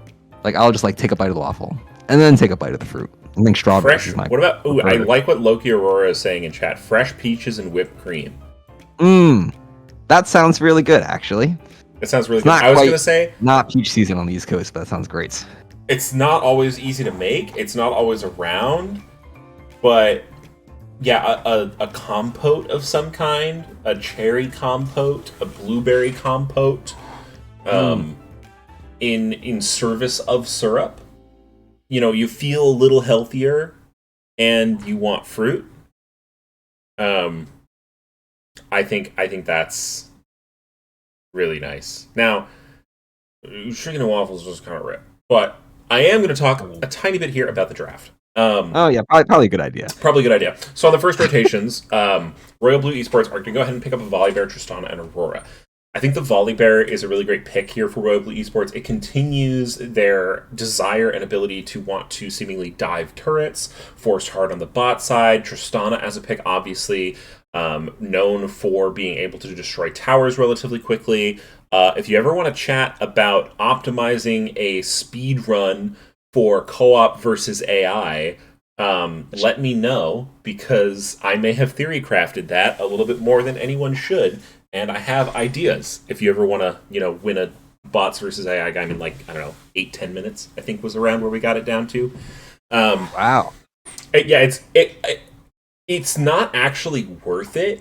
S2: Like I'll just take a bite of the waffle and then take a bite of the fruit. I think strawberries is my...
S1: What about... Ooh, I like what Loki Aurora is saying in chat. Fresh peaches and whipped cream.
S2: That sounds really good, actually.
S1: It sounds really good. I was going to say...
S2: Not peach season on the East Coast, but that sounds great.
S1: It's not always easy to make. It's not always around. But, yeah, a compote of some kind. A cherry compote. A blueberry compote. In service of syrup. You feel a little healthier. And you want fruit. I think that's really nice. Now, chicken and waffles was kind of rip. But I am going to talk a tiny bit here about the draft.
S2: Probably a good idea.
S1: Probably a good idea. So on the first rotations, Royal Blue Esports are going to go ahead and pick up a Volibear, Tristana, and Aurora. I think the Volibear is a really great pick here for Royal Blue Esports. It continues their desire and ability to want to seemingly dive turrets, force hard on the bot side. Tristana as a pick, obviously known for being able to destroy towers relatively quickly. If you ever want to chat about optimizing a speed run for co-op versus AI, let me know, because I may have theory crafted that a little bit more than anyone should, and I have ideas. If you ever want to, win a bots versus AI game in, like, I don't know, 8-10 minutes, I think was around where we got it down to.
S2: Wow.
S1: Yeah, it's not actually worth it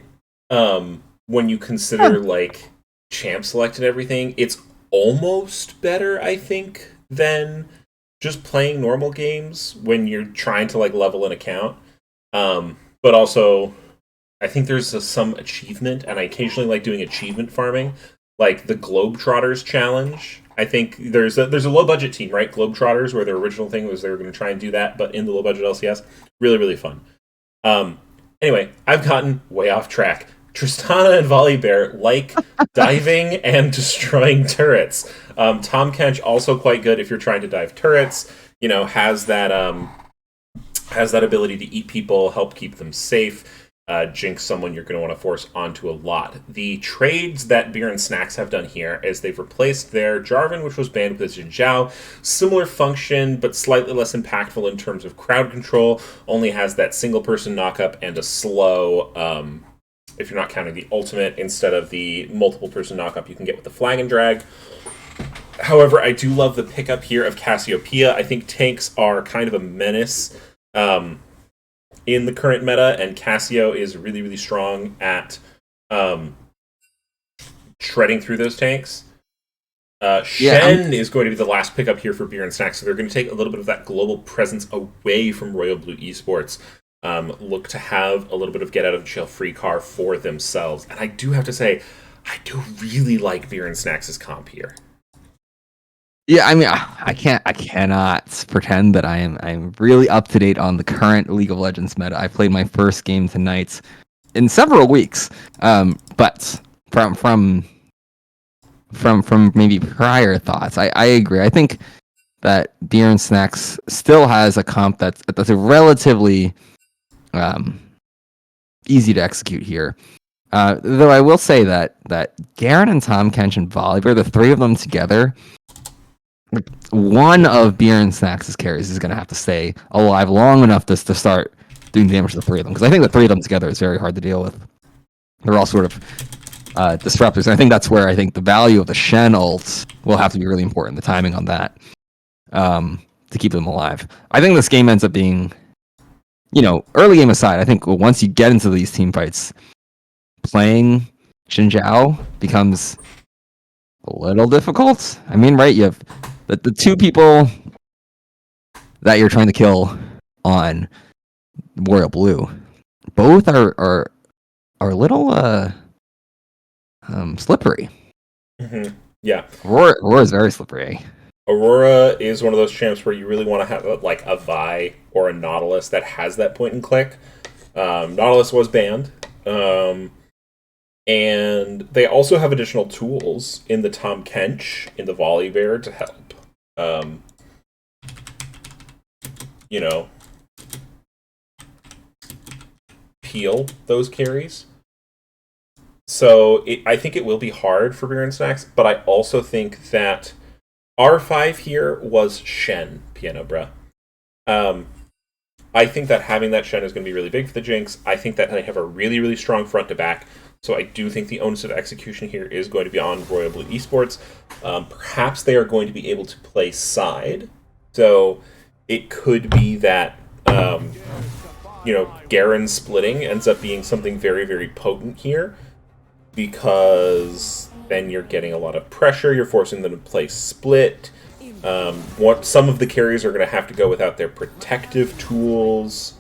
S1: when you consider like champ select and everything. It's almost better, I think, than just playing normal games when you're trying to like level an account. But also, I think there's some achievement, and I occasionally like doing achievement farming, like the Globetrotters challenge. I think there's a low budget team, right? Globetrotters, where their original thing was they were going to try and do that, but in the low budget LCS, really really fun. Anyway, I've gotten way off track. Tristana and Volibear like diving and destroying turrets. Tom Kench also quite good if you're trying to dive turrets. Has that ability to eat people, help keep them safe. Jinx someone you're going to want to force onto a lot. The trades that Beer and Snacks have done here is they've replaced their Jarvan, which was banned, with Xin Zhao. Similar function, but slightly less impactful in terms of crowd control. Only has that single person knockup and a slow, if you're not counting the ultimate, instead of the multiple person knockup you can get with the flag and drag. However, I do love the pickup here of Cassiopeia. I think tanks are kind of a menace in the current meta, and Cassio is really, really strong at shredding through those tanks. Shen is going to be the last pickup here for Beer and Snacks, so they're going to take a little bit of that global presence away from Royal Blue Esports. Look to have a little bit of get out of jail free car for themselves. And I do have to say, I do really like Beer and Snacks' comp here.
S2: Yeah, I mean, I cannot pretend that I'm really up to date on the current League of Legends meta. I played my first game tonight in several weeks, but from maybe prior thoughts, I agree. I think that Beer and Snacks still has a comp that's a relatively easy to execute here. Though I will say that Garen and Tom Kench and Volibear, the three of them together, one of Beer and Snacks' carries is going to have to stay alive long enough to start doing damage to the three of them. Because I think the three of them together is very hard to deal with. They're all sort of disruptors. And I think that's where I think the value of the Shen ult will have to be really important, the timing on that, to keep them alive. I think this game ends up being, early game aside, I think once you get into these team fights, playing Xin Zhao becomes a little difficult. I mean, right, you have the two people that you're trying to kill on Royal Blue, both are a little slippery.
S1: Mm-hmm. Yeah,
S2: Aurora is very slippery.
S1: Aurora is one of those champs where you really want to have like a Vi or a Nautilus that has that point and click. Nautilus was banned. And they also have additional tools in the Tom Kench, in the Volibear to help, peel those carries. So I think it will be hard for Beer and Snacks, but I also think that R5 here was Shen, Piano Bruh. I think that having that Shen is going to be really big for the Jinx. I think that they have a really, really strong front to back. So I do think the onus of execution here is going to be on Royal Blue Esports. Perhaps they are going to be able to play side. So it could be that, Garen splitting ends up being something very, very potent here. Because then you're getting a lot of pressure. You're forcing them to play split. Some of the carries are going to have to go without their protective tools.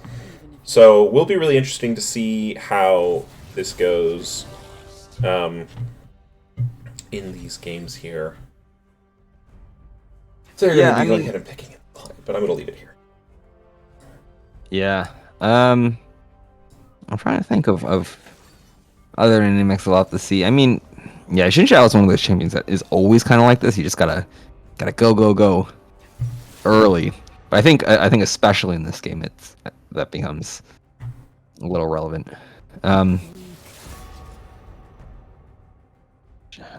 S1: So will be really interesting to see how this goes in these games here. So you're going to be going ahead and picking it, but I'm going to leave it here.
S2: Yeah. I'm trying to think of other dynamics we'll have to see. I mean, Yeah, Xin Zhao is one of those champions that is always kind of like this. You just gotta go early. But I think especially in this game, that becomes a little relevant. I'm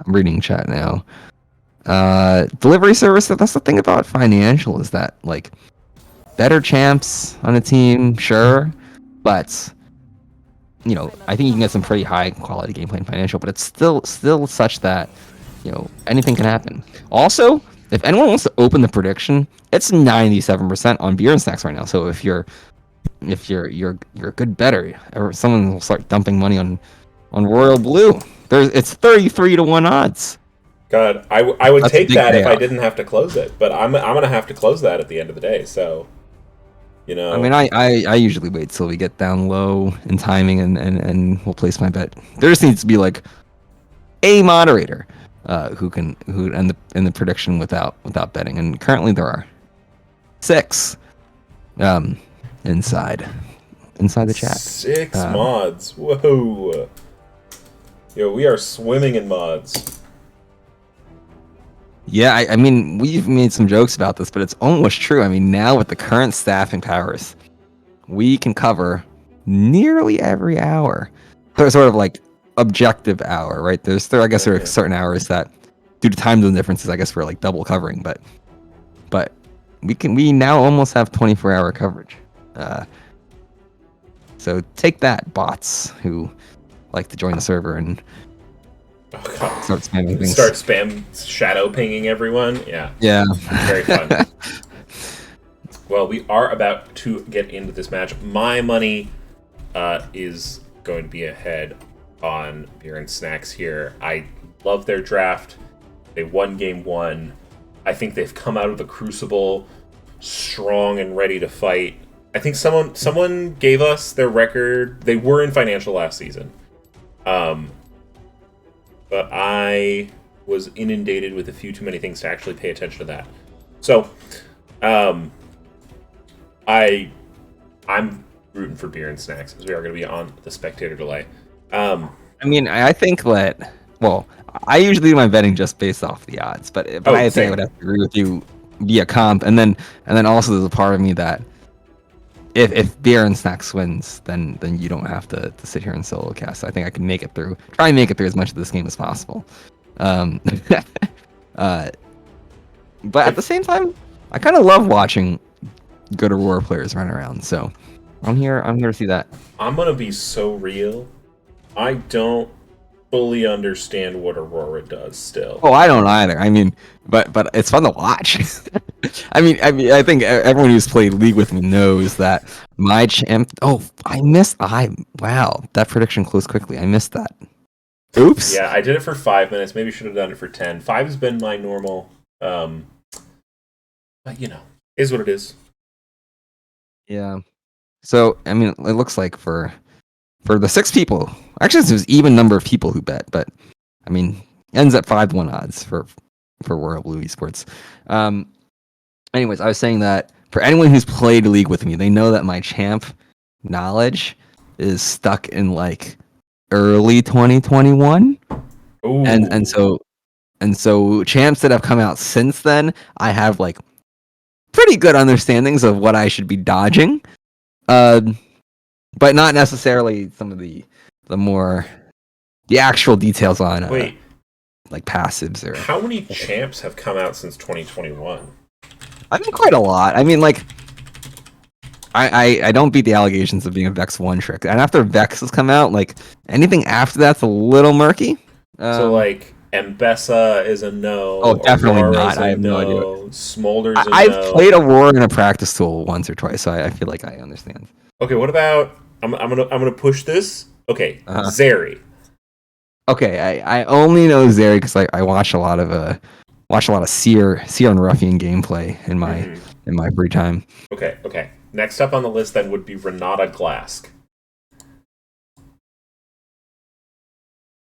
S2: reading chat now. Delivery service. That's the thing about financial is that like better champs on a team, sure, but you know, I think you can get some pretty high quality gameplay in financial, but it's still such that, you know, anything can happen. Also, if anyone wants to open the prediction, it's 97% on beer and snacks right now. So if you're a good bettor, someone will start dumping money on Royal Blue. It's 33-1 odds.
S1: God, I would
S2: That's
S1: take that if I
S2: payout.
S1: didn't have to close it, but I'm gonna have to close that at the end of the day. So, you know,
S2: I mean, I usually wait till we get down low in timing and we'll place my bet. There just needs to be like a moderator who end the prediction without betting, and currently there are 6 inside the chat.
S1: 6 mods. Whoa. Yo, we are swimming in mods.
S2: Yeah, I mean, we've made some jokes about this, but it's almost true. I mean, now with the current staffing powers, we can cover nearly every hour. There's sort of like objective hour, right? I guess there are certain hours that, due to time zone differences, I guess we're like double covering, but we now almost have 24-hour coverage. So take that, bots who like to join the server and start spamming things.
S1: Start shadow pinging everyone. Yeah.
S2: Yeah.
S1: Very fun. Well, we are about to get into this match. My money is going to be ahead on Beer and Snacks here. I love their draft. They won game 1. I think they've come out of the Crucible strong and ready to fight. I think someone gave us their record. They were in financial last season. But I was inundated with a few too many things to actually pay attention to that. So, I'm rooting for Beer and Snacks as we are going to be on the spectator delay.
S2: I mean, I think that, well, I usually do my betting just based off the odds, but I think I would have to agree with you via comp, and then also there's a part of me that if Beer and Snacks wins, then you don't have to sit here and solo cast. I think I can try and make it through as much of this game as possible. But at the same time, I kind of love watching good Aurora players run around. So I'm here to see that.
S1: I'm gonna be so real. I don't fully understand what Aurora does still.
S2: Oh, I don't either. I mean, but it's fun to watch. I mean, I think everyone who's played League with me knows that my champ. Oh, wow, that prediction closed quickly. I missed that. Oops.
S1: Yeah, I did it for 5 minutes. Maybe should have done it for 10. 5 has been my normal. But you know, is what it is.
S2: Yeah. So I mean, it looks like for the 6 people, actually there's an even number of people who bet, but I mean, ends at 5-1 odds for Royal Blue Esports. Anyways, I was saying that for anyone who's played League with me, they know that my champ knowledge is stuck in like early 2021.
S1: Ooh.
S2: And so champs that have come out since then, I have like pretty good understandings of what I should be dodging. But not necessarily some of the actual details on like passives or.
S1: How many champs have come out since 2021?
S2: I think quite a lot. I mean, like, I don't beat the allegations of being a Vex one trick, and after Vex has come out, like anything after that's a little murky.
S1: So like Mbessa is a no.
S2: Oh, definitely
S1: Aurora's
S2: not. I have no idea.
S1: Smolder's a
S2: I've
S1: no.
S2: played Aurora in a practice tool once or twice, so I feel like I understand.
S1: Okay, what about I'm gonna push this. Okay, Zeri.
S2: Okay, I only know Zeri because I watch a lot of Seer and Ruffian gameplay in my free time.
S1: Okay. Next up on the list then would be Renata Glask.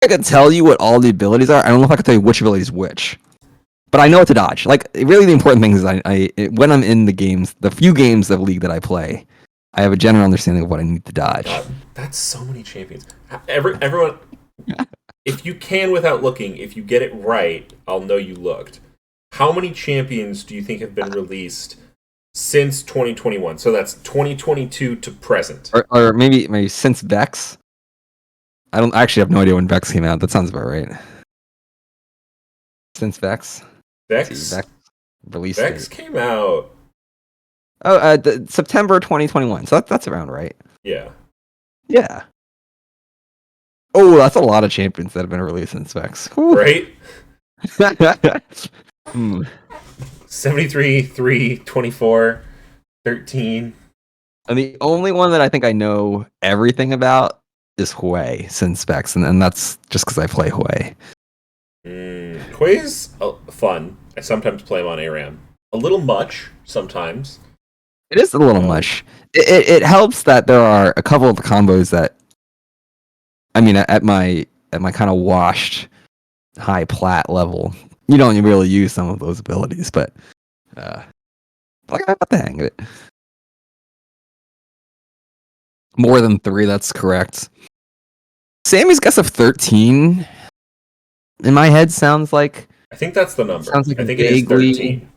S2: I can tell you what all the abilities are. I don't know if I can tell you which ability is which, but I know what to dodge. Like, really, the important thing is when I'm in the games, the few games of League that I play, I have a general understanding of what I need to dodge.
S1: God, that's so many champions. Everyone. if you can without looking, if you get it right, I'll know you looked. How many champions do you think have been released since 2021? So that's 2022 to present.
S2: Or maybe since Vex. I don't actually have no idea when Vex came out. That sounds about right. Since Vex.
S1: Vex
S2: Release
S1: Vex
S2: date.
S1: came out.
S2: Oh, September 2021. So that's around right.
S1: Yeah.
S2: Yeah. Oh, that's a lot of champions that have been released since Vex.
S1: Right?
S2: Hmm.
S1: 73, 3, 24, 13.
S2: And the only one that I think I know everything about is Hui since Vex, and that's just because I play Hui.
S1: Hui's fun. I sometimes play him on ARAM. A little much sometimes.
S2: It is a little much. It helps that there are a couple of combos that, I mean, at my kind of washed high plat level, you don't really use some of those abilities, but like I got the hang of it. More than 3, that's correct. Sammy's guess of 13 in my head sounds like.
S1: I think that's the number.
S2: Sounds like
S1: I think
S2: vaguely,
S1: it is 13.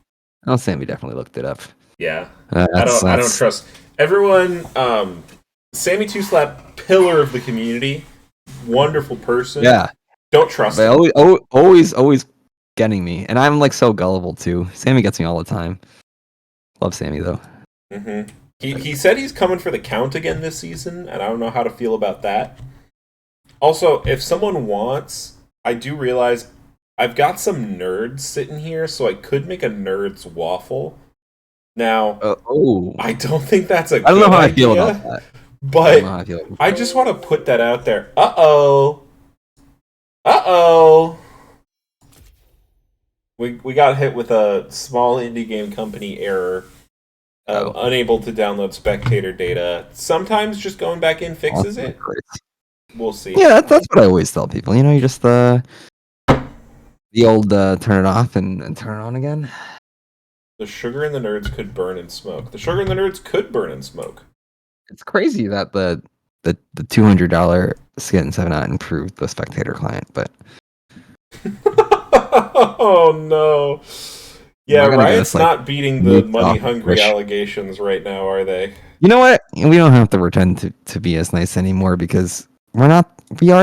S2: Oh, Sammy definitely looked it up.
S1: Yeah. I don't trust everyone. Sammy Two Slap, pillar of the community, wonderful person.
S2: Yeah.
S1: Don't trust
S2: But
S1: him.
S2: always getting me, and I'm like so gullible too. Sammy gets me all the time. Love Sammy though.
S1: Mm-hmm. He said he's coming for the count again this season, and I don't know how to feel about that. Also, if someone wants, I do realize I've got some nerds sitting here, so I could make a nerds waffle. Now, I don't think that's a good idea. I don't know how I feel about that. But I just want to put that out there. Uh-oh. We got hit with a small indie game company error. Unable to download spectator data. Sometimes just going back in fixes it. We'll see.
S2: Yeah, that's what I always tell people. You know, you just the old turn it off and turn it on again.
S1: The sugar and the nerds could burn in smoke. The sugar and the nerds could burn in smoke.
S2: It's crazy that the $200 skin 7 improved the spectator client, but
S1: oh no. Yeah, Riot's not beating the money-hungry allegations right now, are they?
S2: You know what? We don't have to pretend to be as nice anymore because we are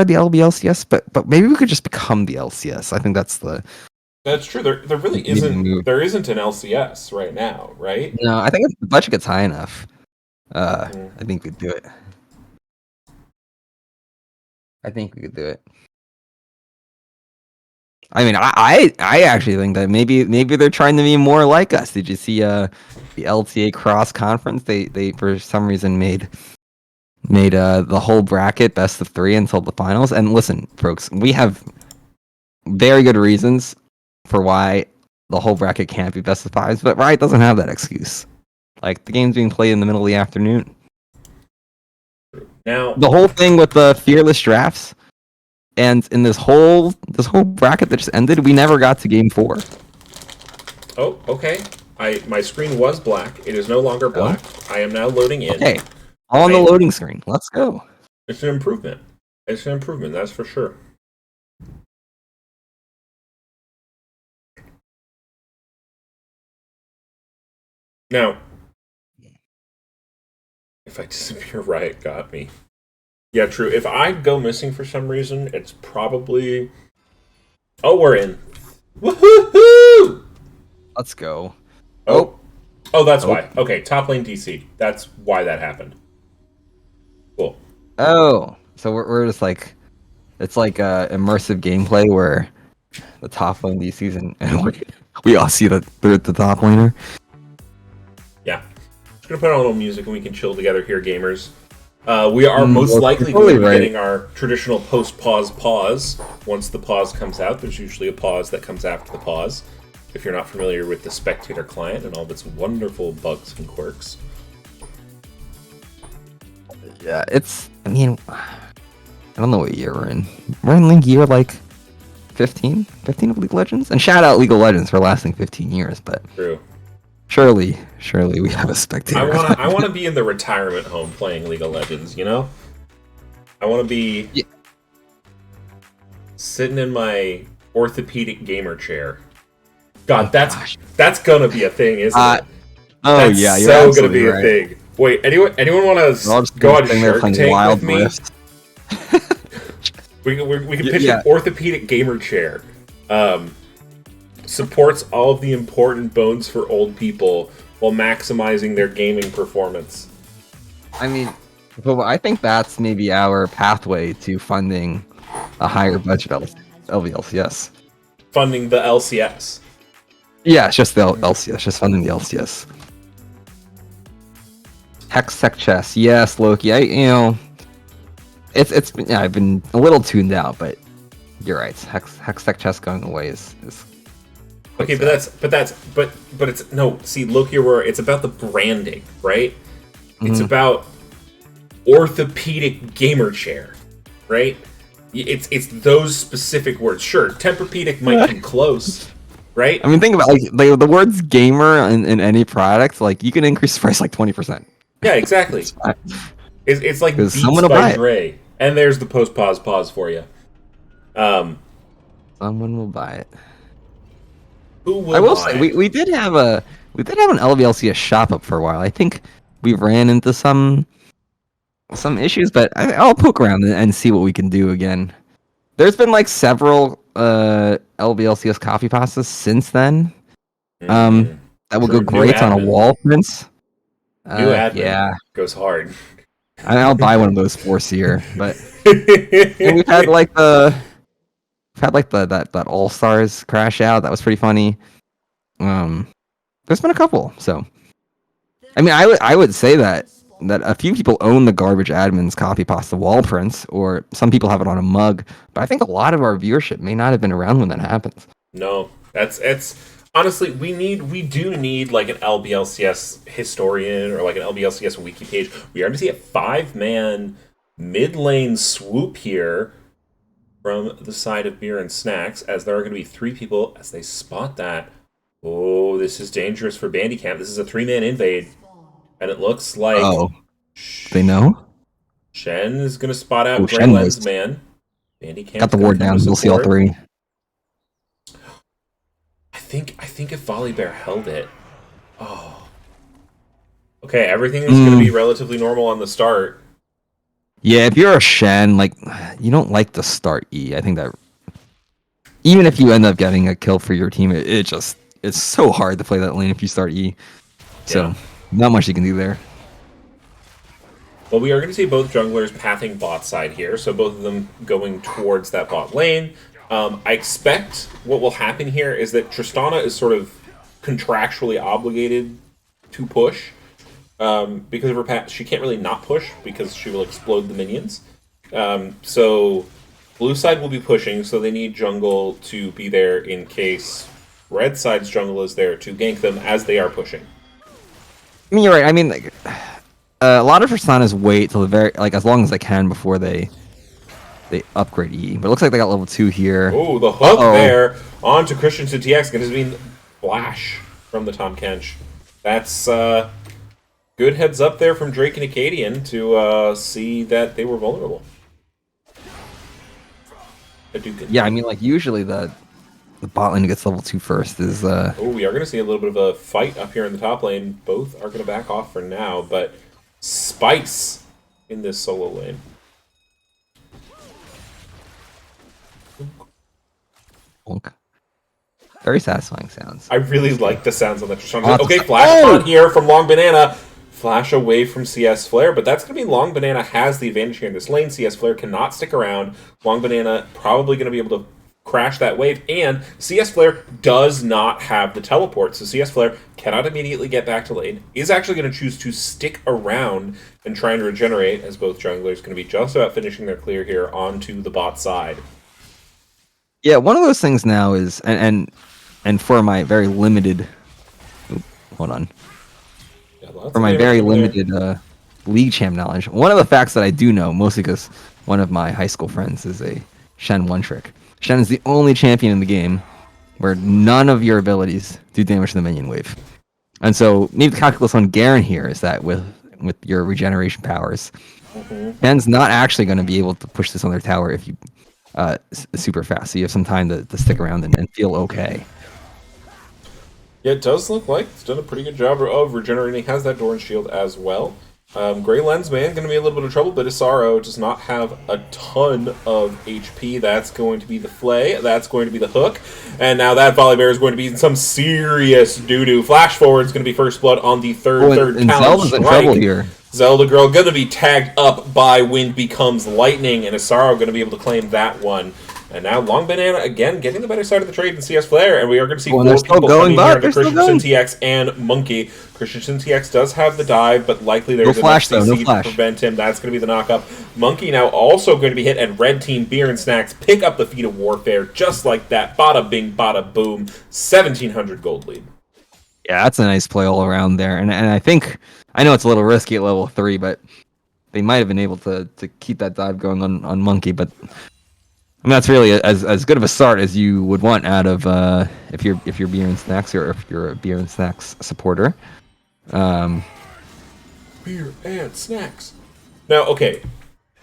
S2: the LBLCS, but maybe we could just become the LCS. I think that's
S1: true. There really isn't an LCS right now, right?
S2: No, I think if the budget gets high enough, I think we'd do it. I mean, I actually think that maybe they're trying to be more like us. Did you see the LTA cross conference? They for some reason made the whole bracket best of 3 until the finals. And listen, folks, we have very good reasons for why the whole bracket can't be best of 5s, but Riot doesn't have that excuse. Like, the game's being played in the middle of the afternoon.
S1: Now,
S2: the whole thing with the fearless drafts, and in this whole bracket that just ended, we never got to game 4.
S1: Oh, okay. My screen was black. It is no longer black. I am now loading in.
S2: Okay, on the loading screen. Let's go.
S1: It's an improvement. That's for sure. Now, if I disappear, Riot got me. Yeah, true. If I go missing for some reason, it's probably... Oh, we're in. Woohoo!
S2: Let's go.
S1: Oh, that's why. Okay, top lane DC. That's why that happened. Cool.
S2: Oh, so we're just like... It's like immersive gameplay where the top lane DCs and we all see the top laner.
S1: Yeah. Just gonna put on a little music and we can chill together here, gamers. We are most likely going to be getting our traditional post-pause. Once the pause comes out, there's usually a pause that comes after the pause. If you're not familiar with the Spectator client and all of its wonderful bugs and quirks.
S2: Yeah, I mean, I don't know what year we're in. We're in year like 15 of League of Legends? And shout out League of Legends for lasting 15 years, but...
S1: True.
S2: Surely we have a Spectator.
S1: I want to be in the retirement home playing League of Legends, you know? I want to be sitting in my orthopedic gamer chair. God,
S2: Gosh.
S1: that's gonna be a thing, isn't it?
S2: Oh
S1: That's
S2: yeah, you're
S1: so gonna
S2: absolutely
S1: be a
S2: right.
S1: thing. Wait, anyone want
S2: We're all
S1: to
S2: just
S1: go on
S2: sitting there
S1: Shark
S2: playing
S1: Tank
S2: Wild
S1: with me?
S2: Rift.
S1: We can pitch
S2: Yeah.
S1: an orthopedic gamer chair. Supports all of the important bones for old people while maximizing their gaming performance.
S2: I mean, but I think that's maybe our pathway to funding a higher budget LVLCS.
S1: Funding the LCS.
S2: Yeah, it's just the LCS, just funding the LCS. Hextech chess, yes, Loki. It's yeah, I've been a little tuned out, but you're right. Hextech chess going away is
S1: Okay, but it's no. See, Loki Aurora. It's about the branding, right? It's about orthopedic gamer chair, right? It's those specific words. Sure, Tempur-Pedic might come close, right?
S2: I mean, think about the words gamer in any product. Like, you can increase the price like 20%.
S1: Yeah, exactly. It's like Beats
S2: someone will buy
S1: by
S2: it.
S1: Dre, and there's the pause for you.
S2: Someone will buy it.
S1: Who will
S2: I will
S1: buy
S2: say
S1: it?
S2: we did have an LVLCS shop up for a while. I think we ran into some issues, but I'll poke around and see what we can do again. There's been like several LVLCS coffee pastas since then. That will
S1: True.
S2: go great on a
S1: admin.
S2: wall, Prince.
S1: New admin
S2: Yeah,
S1: goes hard.
S2: I'll buy one of those for Seer. But and we've had like that All Stars crash out. That was pretty funny. There's been a couple. So, I mean, I would say that a few people own the garbage admin's copy pasta wall prints, or some people have it on a mug. But I think a lot of our viewership may not have been around when that happens.
S1: No, it's honestly we do need like an LBLCS historian or like an LBLCS wiki page. We are going to see a 5-man mid lane swoop here from the side of beer and snacks, as there are going to be 3 people as they spot that. Oh, this is dangerous for Bandicamp. This is a 3-man invade, and it looks like
S2: They know.
S1: Shen is going to spot out Grey
S2: Shen
S1: Lens
S2: knows.
S1: Man. Bandicamp
S2: Got the ward down. We'll see all 3.
S1: I think if Volibear held it, okay, everything is going to be relatively normal on the start.
S2: Yeah, if you're a Shen, like, you don't like to start E. I think that even if you end up getting a kill for your team, it's so hard to play that lane if you start E. So, not much you can do there.
S1: Well, we are going to see both junglers pathing bot side here, so both of them going towards that bot lane. I expect what will happen here is that Tristana is sort of contractually obligated to push because of her path. She can't really not push because she will explode the minions. So blue side will be pushing, so they need jungle to be there in case red side's jungle is there to gank them as they are pushing.
S2: I mean, you're right. I mean, like, a lot of Tristanas wait till the very, like, as long as they can before they upgrade E. But it looks like they got level 2 here.
S1: Oh, the hook there onto Christensen TX. Going to mean flash from the Tom Kench. That's good heads up there from Drake and Acadian to see that they were vulnerable.
S2: Yeah, I mean, like, usually the bot lane who gets level 2 first is...
S1: Oh, we are going to see a little bit of a fight up here in the top lane. Both are going to back off for now, but Spice in this solo lane.
S2: Very satisfying sounds.
S1: I really like the sounds on the Tristana. Okay, flash on here from Long Banana. Flash away from CS Flare, but that's going to mean Long Banana has the advantage here in this lane. CS Flare cannot stick around. Long Banana probably going to be able to crash that wave, and CS Flare does not have the teleport, so CS Flare cannot immediately get back to lane. Is actually going to choose to stick around and try and regenerate, as both junglers going to be just about finishing their clear here onto the bot side.
S2: Yeah, one of those things now is, and for my very limited, hold on, for my very limited league champ knowledge, one of the facts that I do know, mostly because one of my high school friends is a Shen one trick. Shen is the only champion in the game where none of your abilities do damage to the minion wave. And so, maybe the calculus on Garen here is that with your regeneration powers, Shen's not actually going to be able to push this on their tower if you super fast. So you have some time to stick around and feel okay.
S1: Yeah, it does look like it's done a pretty good job of regenerating. Has that Doran shield as well. Gray Lensman going to be a little bit of trouble, but Isaro does not have a ton of HP. That's going to be the Flay. That's going to be the Hook. And now that Volibear is going to be in some serious doo-doo. Flash forward is going to be First Blood on the third
S2: and
S1: talent
S2: Zelda's in trouble here.
S1: Zelda Girl going to be tagged up by Wind Becomes Lightning, and Isaro going to be able to claim that one. And now Long Banana, again, getting the better side of the trade in CS Flare, and we are going to see four people coming here to Christensen TX and Monkey. Christensen TX does have the dive, but likely there's enough CC to prevent him. That's going to be the knock-up. Monkey now also going to be hit, and Red Team Beer and Snacks pick up the feat of Warfare just like that. Bada bing, bada boom. 1,700 gold lead.
S2: Yeah, that's a nice play all around there. And I think, I know it's a little risky at level 3, but they might have been able to keep that dive going on Monkey, but I mean, that's really as good of a start as you would want out of if you're Beer and Snacks or if you're a Beer and Snacks supporter.
S1: Beer and Snacks. Now, okay,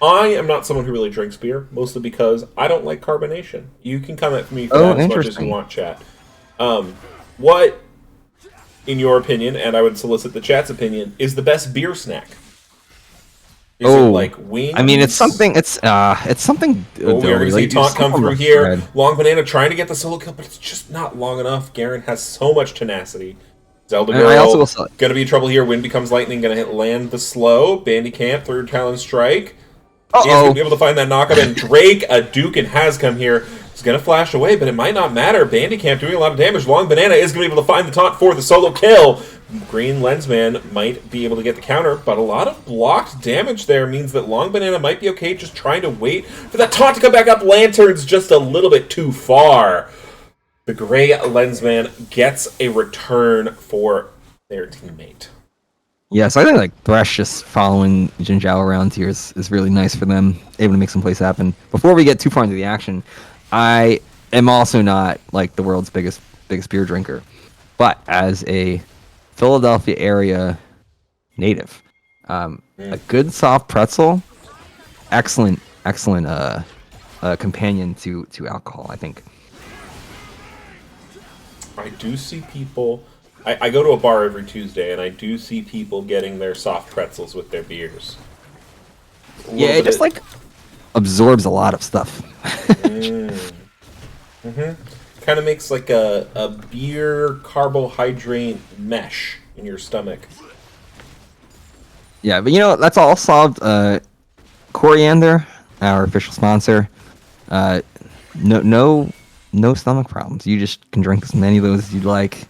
S1: I am not someone who really drinks beer, mostly because I don't like carbonation. You can come at me for that as much as you want, chat. What, in your opinion, and I would solicit the chat's opinion, is the best beer snack? Is it like wings?
S2: I mean, it's something. It's something.
S1: We're going to see Taunt come through here. Long Banana trying to get the solo kill, but it's just not long enough. Garen has so much tenacity. Zelda Girl going to be in trouble here. Wind Becomes Lightning going to land the slow. Bandicamp through Talon Strike. Is going to be able to find that knockup. And Drake, a Duke, and has come here. He's going to flash away, but it might not matter. Bandicamp doing a lot of damage. Long Banana is going to be able to find the taunt for the solo kill. Green Lensman might be able to get the counter, but a lot of blocked damage there means that Long Banana might be okay just trying to wait for that taunt to come back up. Lantern's just a little bit too far. The Gray Lensman gets a return for their teammate.
S2: Yeah, so I think like Thresh just following Jin Zhao around here is really nice for them, able to make some plays happen. Before we get too far into the action, I am also not like the world's biggest beer drinker, but as a Philadelphia area native, a good soft pretzel, excellent companion to alcohol, I think.
S1: I do see people. I go to a bar every Tuesday, and I do see people getting their soft pretzels with their beers.
S2: Yeah, it just like absorbs a lot of stuff.
S1: Kind of makes like a beer carbohydrate mesh in your stomach.
S2: Yeah, but you know, that's all solved. Coriander, our official sponsor, no stomach problems. You just can drink as many of those as you'd like.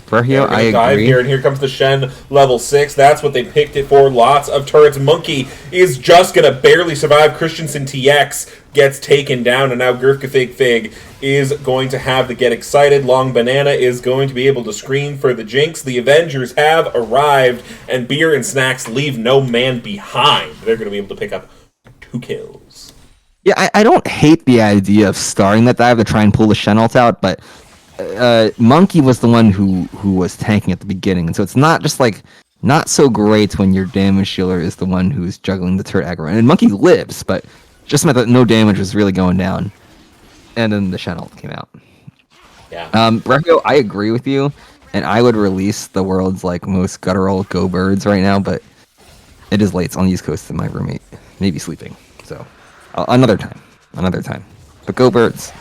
S2: Brahio, I agree.
S1: Here, and here comes the Shen level 6. That's what they picked it for. Lots of turrets. Monkey is just going to barely survive. Christensen TX gets taken down, and now Gurfka Fig is going to have to get excited. Long Banana is going to be able to scream for the Jinx. The Avengers have arrived, and Beer and Snacks leave no man behind. They're going to be able to pick up 2 kills.
S2: Yeah, I don't hate the idea of starting that dive to try and pull the Shen ult out, but Monkey was the one who was tanking at the beginning, and so it's not just like not so great when your damage dealer is the one who's juggling the turret aggro. And Monkey lives, but just meant that no damage was really going down. And then the Shen ult came out.
S1: Yeah.
S2: Breko, I agree with you, and I would release the world's like most guttural go birds right now, but it is late. It's on the East Coast, and my roommate may be sleeping. So another time. But go birds.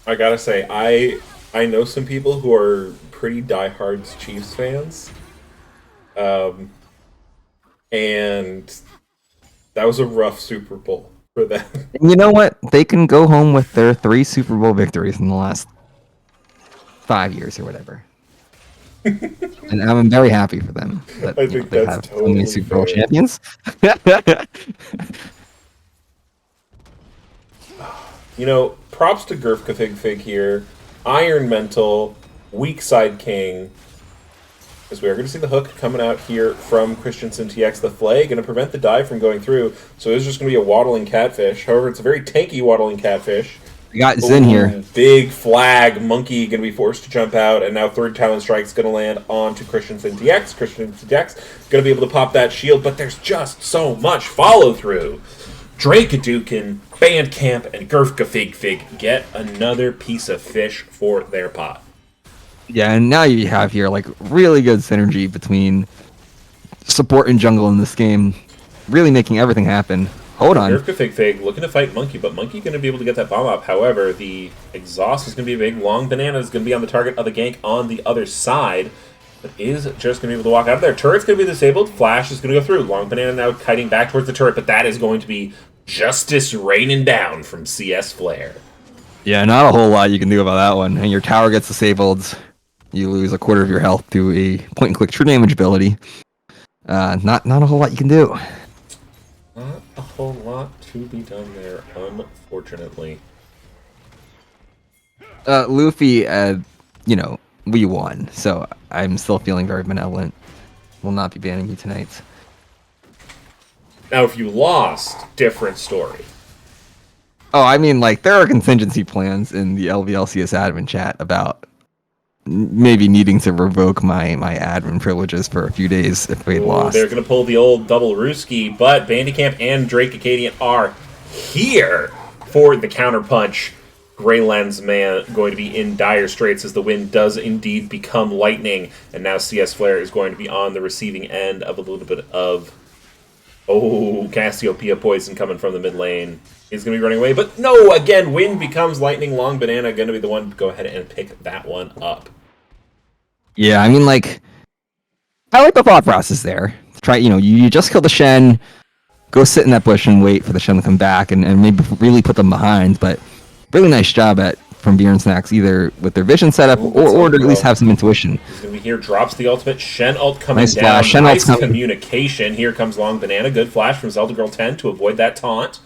S1: I gotta say, I know some people who are pretty diehard Chiefs fans, and that was a rough Super Bowl for them.
S2: And you know what? They can go home with their 3 Super Bowl victories in the last 5 years or whatever. And I'm very happy for them. That,
S1: I think
S2: they
S1: that's
S2: have
S1: totally
S2: so many Super Bowl champions.
S1: You know, props to Gurfka Fig here. Iron Mental, Weak Side King. As we are going to see the hook coming out here from Christensen TX. The Flay going to prevent the dive from going through. So it's just going to be a waddling catfish. However, it's a very tanky waddling catfish.
S2: We got Zen here.
S1: Big flag. Monkey going to be forced to jump out, and now third talent strike's going to land onto Christensen DX. Christensen DX going to be able to pop that shield, but there's just so much follow through. Drake-a-Dukin, Bandcamp, and Gurfka Fig get another piece of fish for their pot.
S2: Yeah, and now you have here like really good synergy between support and jungle in this game, really making everything happen. Hold on.
S1: Gurfka Fig looking to fight Monkey, but Monkey going to be able to get that bomb up. However, the exhaust is going to be big. Long Banana is going to be on the target of the gank on the other side, but is just going to be able to walk out of there. Turret's going to be disabled. Flash is going to go through. Long Banana now kiting back towards the turret, but that is going to be justice raining down from CS Flare.
S2: Yeah, not a whole lot you can do about that one. And your tower gets disabled. You lose a quarter of your health to a point-and-click true damage ability. Not a whole lot you can do.
S1: Not a whole lot to be done there, unfortunately.
S2: Luffy, we won, so I'm still feeling very benevolent. Will not be banning you tonight.
S1: Now, if you lost, different story.
S2: Oh, I mean, like, there are contingency plans in the LVLCS admin chat about maybe needing to revoke my admin privileges for a few days if we lost.
S1: They're going to pull the old double Rooski, but Bandicamp and Drake Acadian are here for the counterpunch. Grey Lens Man going to be in dire straits as the wind does indeed become lightning, and now CS Flare is going to be on the receiving end of a little bit of Cassiopeia poison coming from the mid lane. Is going to be running away, but no, again, wind becomes lightning. Long Banana going to be the one to go ahead and pick that one up.
S2: Yeah, I mean, like, I like the thought process there. Try, you just kill the Shen, go sit in that bush and wait for the Shen to come back and maybe really put them behind, but really nice job from Beer and Snacks, either with their vision setup or to at least have some intuition.
S1: He's going to be here, drops the ultimate, Shen ult coming
S2: nice
S1: down,
S2: flash. Shen
S1: nice
S2: ult's
S1: communication. Here comes Long Banana, good flash from Zelda Girl 10 to avoid that taunt.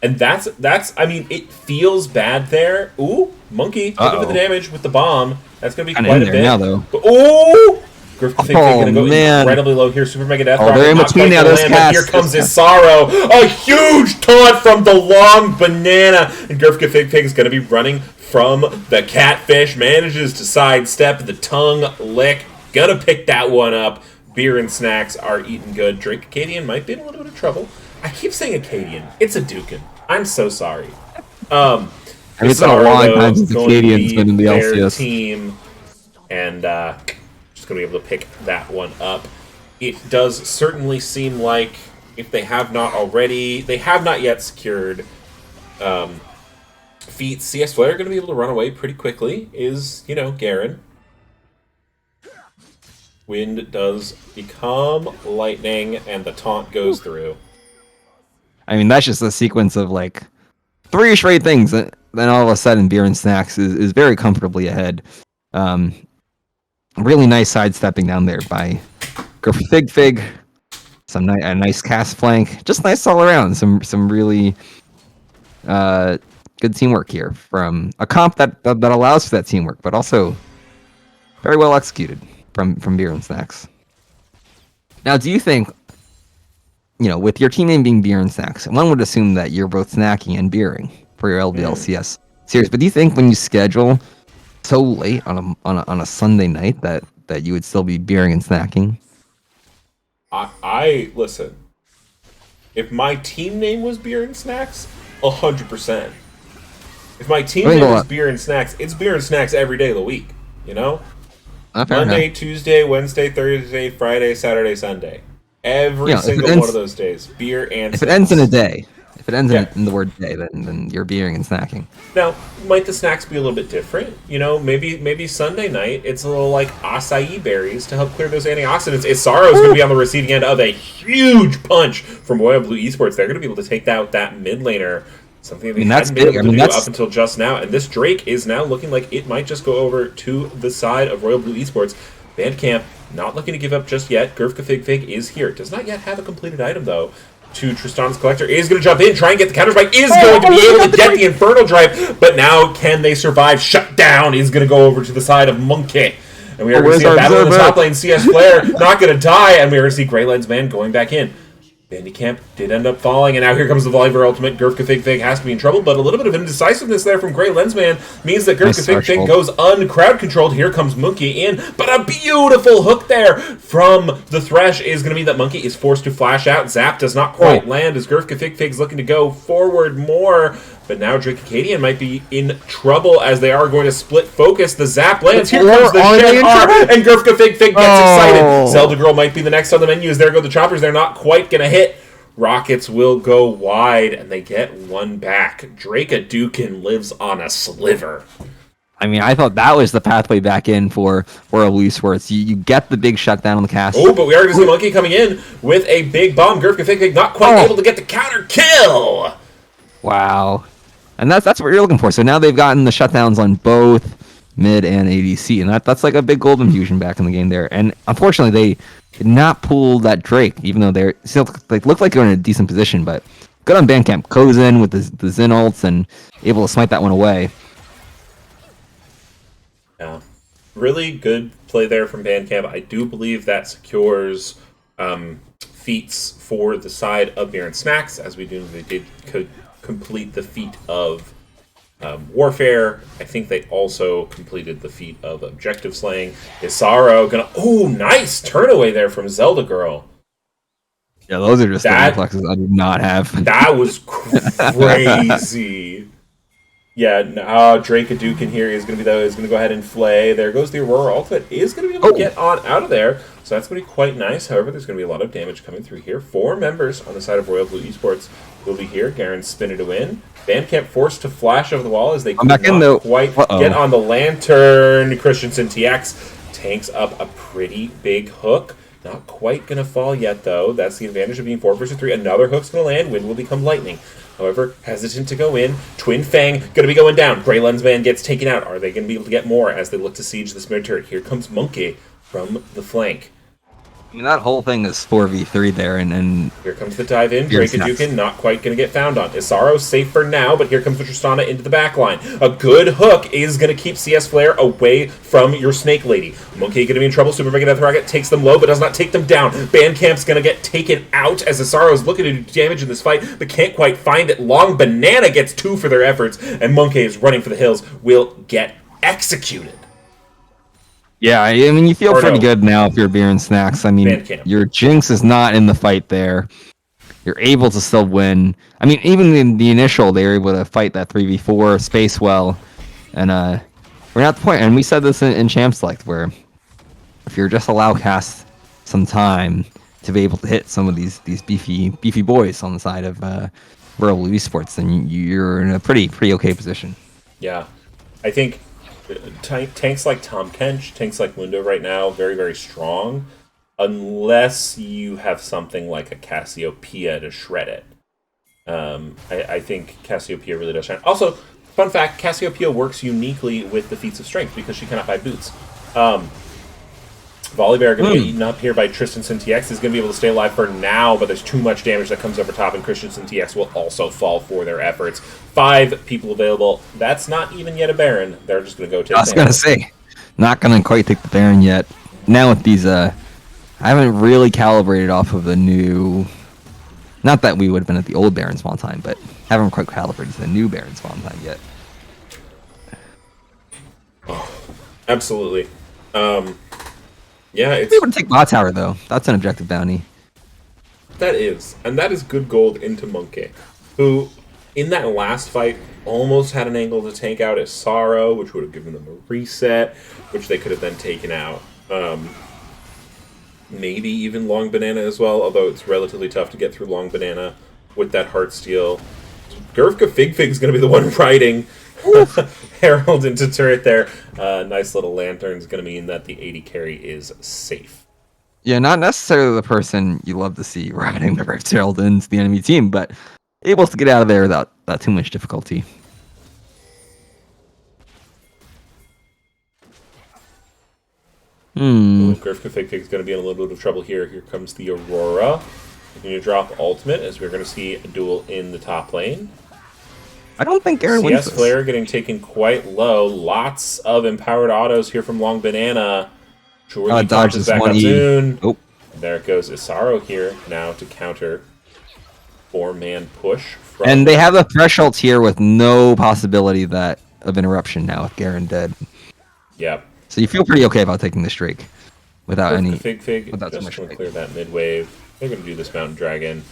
S1: And that's I mean, it feels bad there. Ooh, Monkey, looking for the damage with the bomb. That's going to be
S2: Kinda
S1: quite a bit.
S2: now, though.
S1: Going to go incredibly low here. Super Mega Death Drop.
S2: They're in between now. Those casts.
S1: Here comes Isaro. A huge taunt from the Long Banana. And Gurfka Fig is going to be running from the Catfish. Manages to sidestep the tongue lick. Gonna pick that one up. Beer and Snacks are eating good. Drake Acadian might be in a little bit of trouble. I keep saying Acadian. It's a Dukin. I'm so sorry.
S2: It's been a long time since Acadian's been in the LCS
S1: team, and just going to be able to pick that one up. It does certainly seem like, if they have not already, they have not yet secured feats. CS Flare are going to be able to run away pretty quickly, is, Garen. Wind does become lightning, and the taunt goes through.
S2: I mean, that's just a sequence of, like, 3 straight things. Then all of a sudden, Beer and Snacks is very comfortably ahead. Really nice sidestepping down there by Gurfka Fig. A nice cast flank. Just nice all around. Some really good teamwork here from a comp that allows for that teamwork, but also very well executed from Beer and Snacks. Now, do you think, with your team name being Beer and Snacks, one would assume that you're both snacking and beering for your LVLCS series. But do you think when you schedule so late on a Sunday night that you would still be beering and snacking?
S1: I listen. If my team name was Beer and Snacks, 100%. If my team name was Beer and Snacks, it's Beer and Snacks every day of the week. Monday, Tuesday, Wednesday, Thursday, Friday, Saturday, Sunday. Every single one of those days, beer and snacks.
S2: If it ends in a day, if it ends in the word day, then you're beering and snacking.
S1: Now, might the snacks be a little bit different? Maybe Sunday night, it's a little like acai berries to help clear those antioxidants. Isaro's going to be on the receiving end of a huge punch from Royal Blue Esports. They're going to be able to take out that mid laner. Something they hadn't been able to do up until just now. And this Drake is now looking like it might just go over to the side of Royal Blue Esports. Bandcamp not looking to give up just yet. Gurfka Fig is here. Does not yet have a completed item, though. To Tristan's Collector. Is going to jump in, try and get the counter spike. Is going to be able to get the Infernal Drive. But now, can they survive? Shut down is going to go over to the side of Monkey. And we are going to see a battle in the top lane. CS Flare not going to die. And we are going to see Grey Lens Man going back in. Bandicamp did end up falling, and now here comes the Volibear ultimate. Gurfka Fig Fig has to be in trouble, but a little bit of indecisiveness there from Grey Lensman means that Gurfka Fig Fig goes uncrowd controlled. Here comes Monkey in, but a beautiful hook there from the Thresh is going to mean that Monkey is forced to flash out. Zap does not quite land as Gurfka Fig Fig's looking to go forward more, but now Drake Acadian might be in trouble as they are going to split focus. The Zap lands. Here comes the Shen R, and Gurfka Fig Fig gets excited. Zelda Girl might be the next on the menu as there go the choppers. They're not quite going to hit. Rockets will go wide, and they get one back. Drake Adukin lives on a sliver.
S2: I mean, I thought that was the pathway back in for World Esports. You get the big shutdown on the cast.
S1: Oh, but we are going to see Monkey coming in with a big bomb. Gurfka Fig Fig not quite able to get the counter kill.
S2: Wow. And that's what you're looking for. So now they've gotten the shutdowns on both mid and ADC, and that's like a big golden fusion back in the game there. And unfortunately, they did not pull that Drake, even though they're still look like they're in a decent position. But good on Bandcamp. Goes in with the Zen ults and able to smite that one away.
S1: Yeah, really good play there from Bandcamp. I do believe that secures feats for the side of Beer and Snacks, as we do. They did complete the feat of Warfare. I think they also completed the feat of Objective Slaying. Isaro gonna... Oh, nice turn away there from Zelda Girl.
S2: Yeah, those are just the reflexes I did not have.
S1: That was crazy. Yeah, Drake Adukin here is going to go ahead and flay. There goes the Aurora ultimate. Is going to be able to get on out of there. So that's going to be quite nice. However, there's going to be a lot of damage coming through here. 4 members on the side of Royal Blue Esports will be here. Garen's spinning to win. Bandcamp forced to flash over the wall as they could not quite get on the lantern. Christensen TX tanks up a pretty big hook. Not quite going to fall yet, though. That's the advantage of being 4 versus 3. Another hook's going to land. Wind will become lightning. However, hesitant to go in. Twin Fang going to be going down. Grey Lensman gets taken out. Are they going to be able to get more as they look to siege this mid turret? Here comes Monkey from the flank.
S2: I mean, that whole thing is 4v3 there, and
S1: here comes the dive in. Drake Adukin not quite going to get found on. Isaro safe for now, but here comes the Tristana into the back line. A good hook is going to keep CS Flare away from your Snake Lady. Monkey going to be in trouble. Super Mega Death Rocket takes them low, but does not take them down. Bandcamp's going to get taken out as Isaro is looking to do damage in this fight, but can't quite find it. Long Banana gets 2 for their efforts, and Monkey is running for the hills. Will get executed.
S2: Yeah, I mean, you feel pretty good now if you're Beer and Snacks. I mean,
S1: Bandcamp. Your
S2: Jinx is not in the fight there. You're able to still win. I mean, even in the initial, they were able to fight that 3v4 space well. And we're at the point, and we said this in Champ Select, where if you're just allow cast some time to be able to hit some of these beefy boys on the side of World Blue Esports, then you're in a pretty okay position.
S1: Yeah, I think tanks like Tom Kench, tanks like Mundo right now, very, very strong, unless you have something like a Cassiopeia to shred it. I think Cassiopeia really does shine. Also, fun fact, Cassiopeia works uniquely with the feats of strength because she cannot buy boots. Volibear going to get eaten up here by Christensen TX. Is going to be able to stay alive for now, but there's too much damage that comes over top, and Christensen TX will also fall for their efforts. 5 people available. That's not even yet a Baron. They're just going to go take.
S2: I was going to say, not going to quite take the Baron yet. Now with these, I haven't really calibrated off of the new. Not that we would have been at the old Baron spawn time, but haven't quite calibrated to the new Baron spawn time yet.
S1: Oh, absolutely. Yeah, it's...
S2: We would take Bot Tower, though. That's an objective bounty.
S1: That is. And that is good gold into Monkey, who, in that last fight, almost had an angle to tank out Isaro, which would have given them a reset, which they could have then taken out. Maybe even Long Banana as well, although it's relatively tough to get through Long Banana with that Heartsteel. Gurfka Fig Fig's going to be the one riding Herald into turret there. Nice little lantern is going to mean that the 80 carry is safe.
S2: Yeah, not necessarily the person you love to see riding the Rift Herald into the enemy team, but able to get out of there without too much difficulty.
S1: Gurfka Fig Fig's going to be in a little bit of trouble here. Here comes the Aurora. They're going to drop ultimate as we're going to see a duel in the top lane.
S2: I don't think Garen wins
S1: CS Flare getting taken quite low. Lots of empowered autos here from Long Banana.
S2: Dodges back up soon.
S1: There it goes. Isaro here now to counter. 4-man push from...
S2: And they have the thresholds here with no possibility of interruption now with Garen dead.
S1: Yep.
S2: So you feel pretty okay about taking the streak without
S1: Perfect
S2: any...
S1: Fig
S2: without too
S1: just
S2: much
S1: going to
S2: fight.
S1: clear that mid-wave. They're going to do this Mountain Dragon.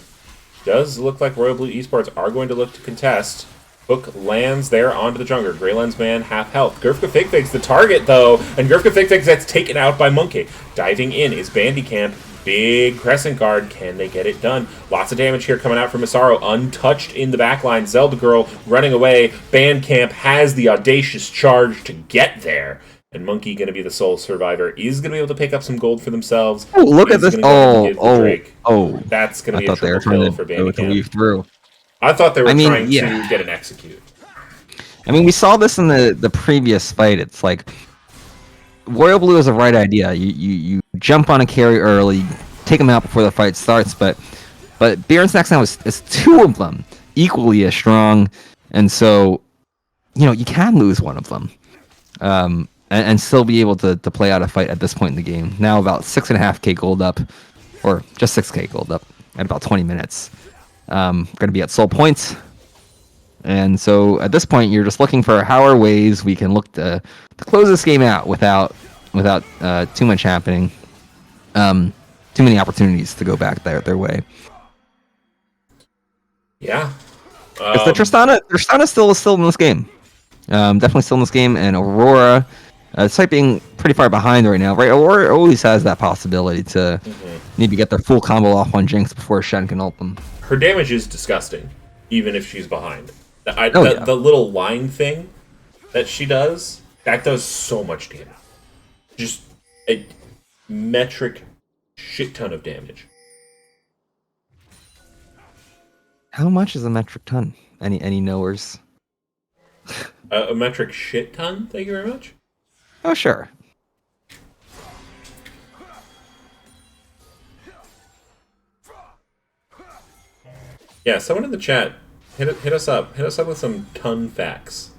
S1: Does look like Royal Blue Esports are going to look to contest. Hook lands there onto the jungler. Greylands man, half health. Gurfka Fig's the target, though, and Gurfka Fig gets taken out by Monkey. Diving in is Bandicamp. Big Crescent Guard. Can they get it done? Lots of damage here coming out from Masaru. Untouched in the backline. Zelda Girl running away. Bandcamp has the audacious charge to get there. And Monkey, going to be the sole survivor, is going to be able to pick up some gold for themselves.
S2: Oh, look at this.
S1: Oh. That's going to be a triple kill for
S2: to weave
S1: Bandicamp.
S2: through.
S1: I thought they were trying to get an execute.
S2: I mean, we saw this in the previous fight. It's like Royal Blue is a right idea. You jump on a carry early, take them out before the fight starts. But Beer and Snacks now is two of them equally as strong, and so you can lose one of them, and still be able to play out a fight at this point in the game. Now about 6.5k gold up, or just 6k gold up at about 20 minutes. Going to be at soul points. And so at this point, you're just looking for how are ways we can look to close this game out without too much happening, too many opportunities to go back their way.
S1: Yeah,
S2: Because the Tristana still in this game, definitely still in this game, and Aurora, despite being pretty far behind right now, right? Aurora always has that possibility to maybe get their full combo off on Jinx before Shen can ult them.
S1: her damage is disgusting, even if she's behind. The little line thing that she does, that does so much damage. Just a metric shit ton of damage.
S2: How much is a metric ton? Any knowers?
S1: A metric shit ton, thank you very much.
S2: Oh, sure.
S1: Yeah, someone in the chat, hit us up. Hit us up with some ton facts.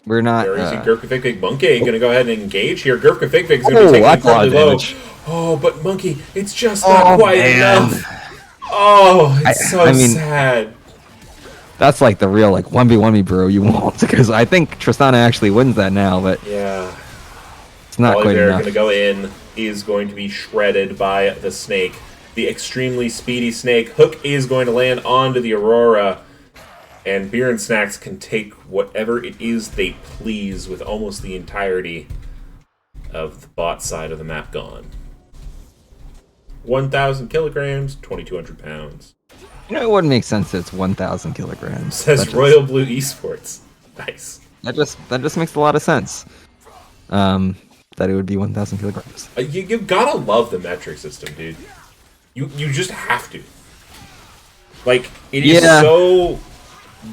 S2: We're not...
S1: Very easy. Gurfka Fig Monkey gonna go ahead and engage here. Gurfka Fig's gonna be taking incredibly low. Oh, but Monkey, it's just not quite enough. Oh, it's so sad.
S2: That's like the real 1v1 bro you want, because I think Tristana actually wins that now, but
S1: yeah,
S2: it's not quite enough.
S1: Gonna go in, is going to be shredded by the snake. The extremely speedy snake. Hook is going to land onto the Aurora, and Beer and Snacks can take whatever it is they please with almost the entirety of the bot side of the map gone. 1,000 kilograms, 2,200 pounds.
S2: It wouldn't make sense that it's 1,000 kilograms.
S1: Says Royal Blue Esports. Nice.
S2: That just makes a lot of sense. That it would be 1,000 kilograms.
S1: You gotta love the metric system, dude. You just have to. Like, it is so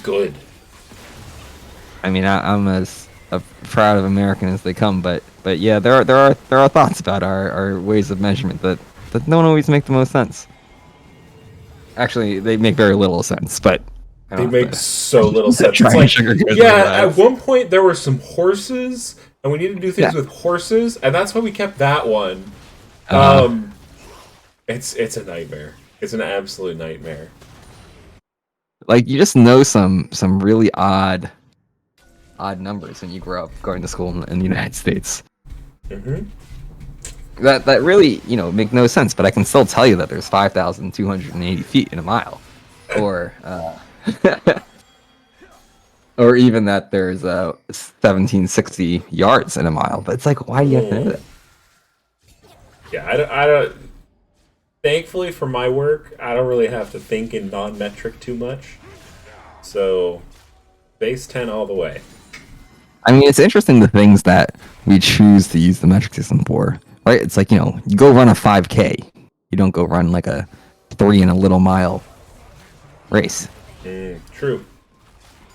S1: good. I
S2: mean, I'm as proud of American as they come, but yeah, there are thoughts about our ways of measurement that don't always make the most sense. Actually, they make very little sense, but
S1: they make so little sense. It's like, at one point there were some horses, and we needed to do things with horses, and that's why we kept that one. It's a nightmare. It's an absolute nightmare.
S2: Like, you just know some really odd numbers when you grow up going to school in the United States.
S1: Mm-hmm.
S2: That really, make no sense, but I can still tell you that there's 5,280 feet in a mile. Or or even that there's 1,760 yards in a mile. But it's like, why do you have to know that?
S1: Yeah, I don't... Thankfully for my work, I don't really have to think in non-metric too much. So, base 10 all the way.
S2: I mean, it's interesting the things that we choose to use the metric system for. Right? It's like, you go run a 5K. You don't go run like a 3 and a little mile race.
S1: True.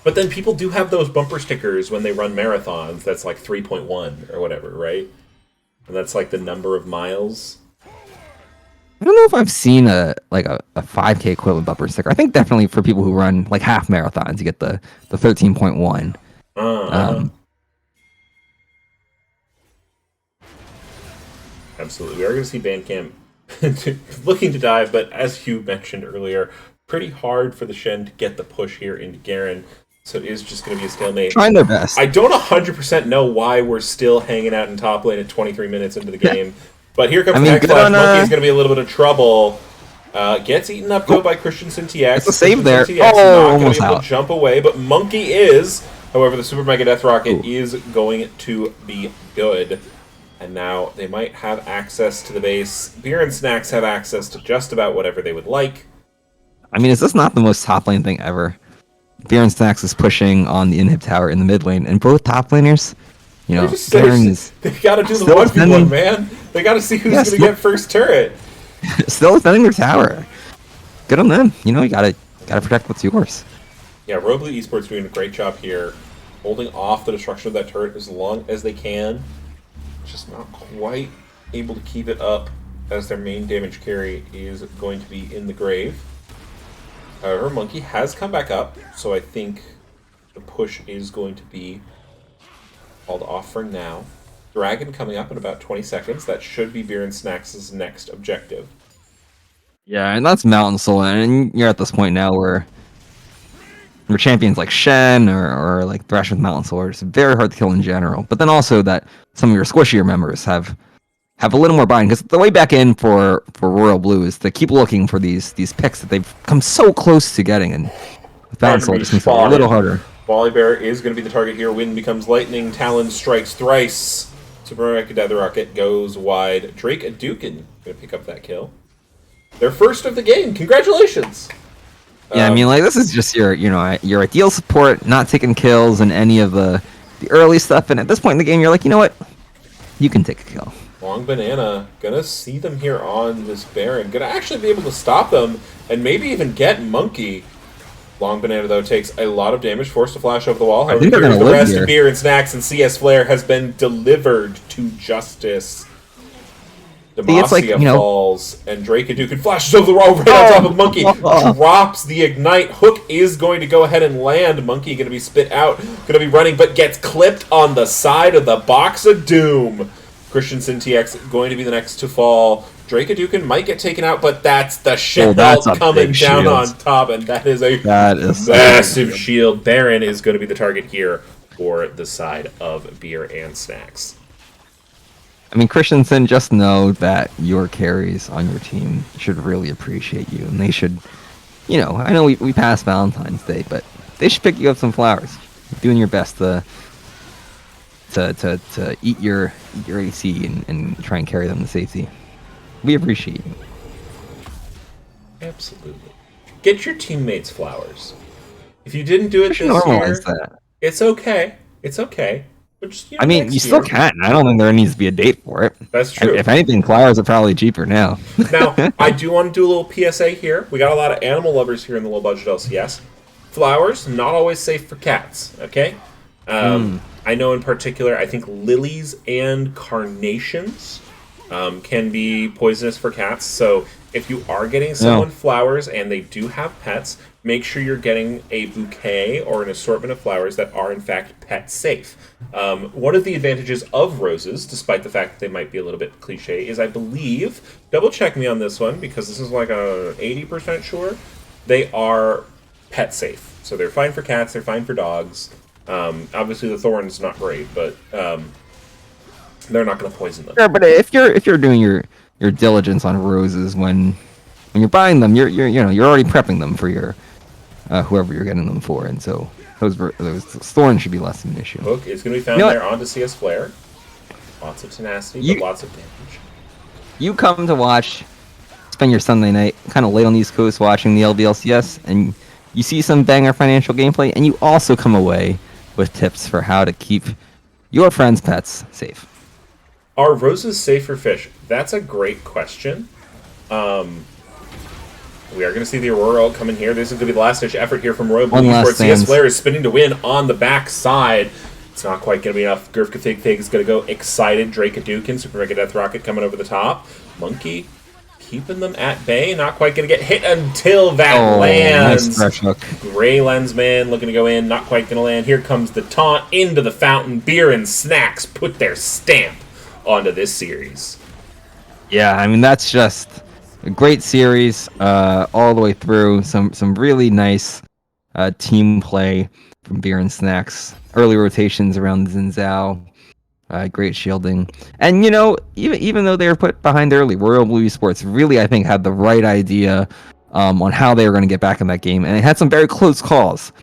S1: But then people do have those bumper stickers when they run marathons. That's like 3.1 or whatever, right? And that's like the number of miles.
S2: I don't know if I've seen a 5K equivalent bumper sticker. I think definitely for people who run like half marathons, you get the 13.1.
S1: Absolutely. We are going to see Bandcamp looking to dive, but as you mentioned earlier, pretty hard for the Shen to get the push here into Garen. So it is just going to be a stalemate.
S2: Trying their best.
S1: I don't 100% know why we're still hanging out in top lane at 23 minutes into the game. But here comes the next flash. Monkey's going to be a little bit of trouble. Gets eaten up, though, by Christensen TX.
S2: It's a save there.
S1: TX not going to be able to jump away, but Monkey is. However, the Super Mega Death Rocket is going to be good. And now they might have access to the base. Beer and Snacks have access to just about whatever they would like.
S2: I mean, is this not the most top lane thing ever? Beer and Snacks is pushing on the inhib tower in the mid lane, and both top laners, you know,
S1: they gotta do the 1v1, man. They gotta see who's gonna get first turret.
S2: Still defending their tower. Good on them. You know, you gotta protect what's yours.
S1: Yeah, Robley Esports doing a great job here, holding off the destruction of that turret as long as they can. Just not quite able to keep it up, as their main damage carry is going to be in the grave. However, Monkey has come back up, so I think the push is going to be called off for now. Dragon coming up in about 20 seconds. That should be Beer and Snacks' next objective.
S2: Yeah, and that's Mountain Soul, and you're at this point now where champions like Shen or like Thresh with Mountain Soul are just very hard to kill in general. But then also that some of your squishier members have a little more buying, because the way back in for Royal Blue is to keep looking for these picks that they've come so close to getting, and with Mountain Soul just makes it a little harder.
S1: Volibear is going to be the target here. Wind becomes lightning. Talon strikes thrice. Super Mega Death Rocket goes wide. Drake Adukin going to pick up that kill. Their first of the game. Congratulations!
S2: Yeah, I mean, like, this is just your ideal support, not taking kills and any of the early stuff. And at this point in the game, you're like, you know what? You can take a kill.
S1: Long Banana, gonna see them here on this Baron. Gonna actually be able to stop them and maybe even get Monkey. Long Banana, though, takes a lot of damage, forced to flash over the wall. However, here's the rest of Beer and Snacks, and CS Flare has been delivered to justice. Demacia falls, and Drake Adukin flashes over the wall right on top of Monkey. Drops the Ignite. Hook is going to go ahead and land. Monkey going to be spit out, going to be running, but gets clipped on the side of the Box of Doom. Christensen TX going to be the next to fall. Drake Adukin might get taken out, but that's the shield coming down on top, and that is a massive shield. Baron is going to be the target here for the side of Beer and Snacks.
S2: I mean, Christensen, just know that your carries on your team should really appreciate you, and they should, you know, I know we passed Valentine's Day, but they should pick you up some flowers. You're doing your best to eat your AC and try and carry them to safety. We appreciate you.
S1: Absolutely. Get your teammates flowers. If you didn't do it this year, it's okay. It's okay. Just,
S2: I mean, you still can. I don't think there needs to be a date for it.
S1: That's true.
S2: If anything, flowers are probably cheaper now.
S1: Now, I do want to do a little PSA here. We got a lot of animal lovers here in the low budget LCS. Flowers, not always safe for cats, okay? I know in particular, I think lilies and carnations can be poisonous for cats. So if you are getting someone flowers and they do have pets, make sure you're getting a bouquet or an assortment of flowers that are in fact pet safe. One of the advantages of roses, despite the fact that they might be a little bit cliche, is I believe, double check me on this one because this is like a 80% sure, they are pet safe. So they're fine for cats, they're fine for dogs. Obviously the thorn's not great, but they're not going to poison them.
S2: Sure, but if you're doing your diligence on roses when you're buying them, you're already prepping them for your whoever you're getting them for, and so those thorns should be less of an issue.
S1: Hook is going to be found there onto CS Flare. Lots of tenacity, but lots of damage.
S2: You come to watch, spend your Sunday night kind of late on the East Coast watching the LBLCS, and you see some banger financial gameplay, and you also come away with tips for how to keep your friends' pets safe.
S1: Are roses safe for fish? That's a great question. We are going to see the Aurora come in here. This is going to be the last-ditch effort here from Royal Blue Esports. CS Flare is spinning to win on the back side. It's not quite going to be enough. Gurfka Fig is going to go excited. Drake Adukin, Super Mega Death Rocket coming over the top. Monkey keeping them at bay. Not quite going to get hit until that lands.
S2: Nice hook.
S1: Gray Lensman looking to go in. Not quite going to land. Here comes the taunt into the fountain. Beer and Snacks put their stamp onto this series.
S2: Yeah, I mean, that's just a great series all the way through. Some really nice team play from Beer and Snacks. Early rotations around Xin Zhao. Great shielding. And, even though they were put behind early, Royal Blue Esports really, I think, had the right idea on how they were going to get back in that game. And it had some very close calls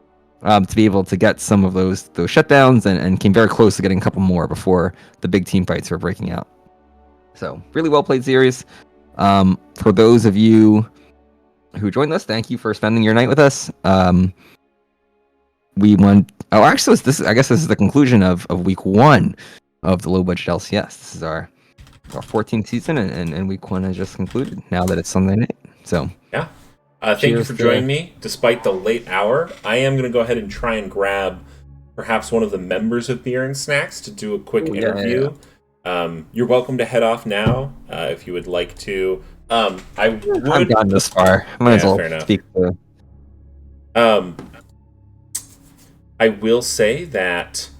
S2: to be able to get some of those shutdowns and came very close to getting a couple more before the big team fights were breaking out. So, really well played series. For those of you who joined us, thank you for spending your night with us. We went. Oh, actually, I guess this is the conclusion of week 1 of the low budget LCS. This is our 14th season, and week 1 has just concluded. Now that it's Sunday night, so
S1: yeah. Thank you for joining me, despite the late hour. I am going to go ahead and try and grab perhaps one of the members of Beer and Snacks to do a quick interview. Yeah. You're welcome to head off now if you would like to. I've
S2: gotten this far. I might as well speak to.
S1: I will say that.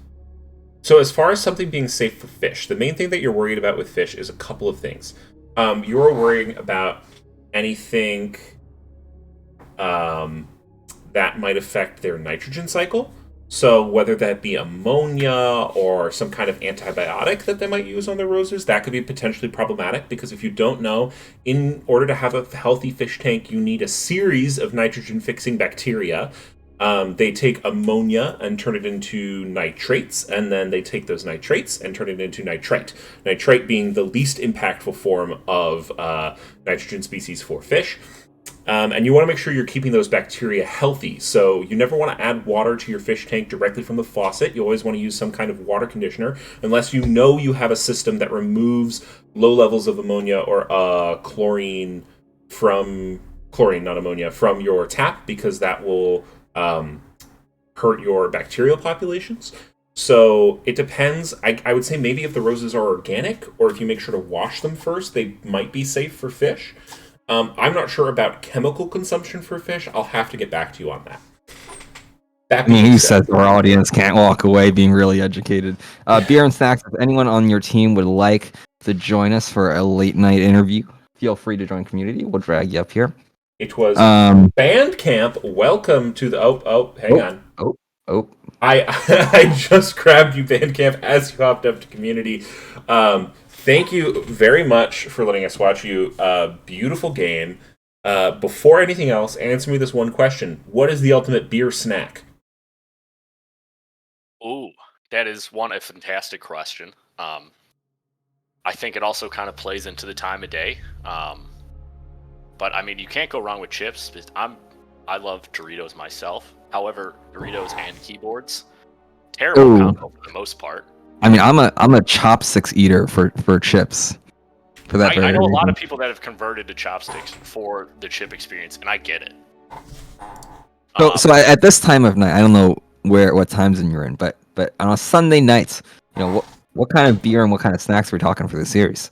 S1: So as far as something being safe for fish, the main thing that you're worried about with fish is a couple of things. You're worrying about anything that might affect their nitrogen cycle. So whether that be ammonia or some kind of antibiotic that they might use on their roses, that could be potentially problematic, because if you don't know, in order to have a healthy fish tank, you need a series of nitrogen-fixing bacteria. They take ammonia and turn it into nitrates, and then they take those nitrates and turn it into nitrite. Nitrite being the least impactful form of nitrogen species for fish. And you want to make sure you're keeping those bacteria healthy. So you never want to add water to your fish tank directly from the faucet. You always want to use some kind of water conditioner, unless you know you have a system that removes low levels of ammonia or chlorine, not ammonia, from your tap, because that will hurt your bacterial populations. So it depends. I would say maybe if the roses are organic, or if you make sure to wash them first, they might be safe for fish. I'm not sure about chemical consumption for fish. I'll have to get back to you on that.
S2: He says our audience can't walk away being really educated. Beer and Snacks, if anyone on your team would like to join us for a late night interview, feel free to join community. We'll drag you up here.
S1: It was Bandcamp. Welcome to the... hang on. I just grabbed you, Bandcamp, as you hopped up to community. Thank you very much for letting us watch you. Beautiful game. Before anything else, answer me this one question. What is the ultimate beer snack?
S3: Ooh, that is a fantastic question. I think it also kind of plays into the time of day. But I mean, you can't go wrong with chips. I love Doritos myself. However, Doritos and keyboards, terrible combo for the most part.
S2: I mean, I'm a chopsticks eater for chips. For that,
S3: I know a lot of people that have converted to chopsticks for the chip experience, and I get it.
S2: So at this time of night, I don't know what time zone you're in, but on a Sunday night, what kind of beer and what kind of snacks are we talking for the series?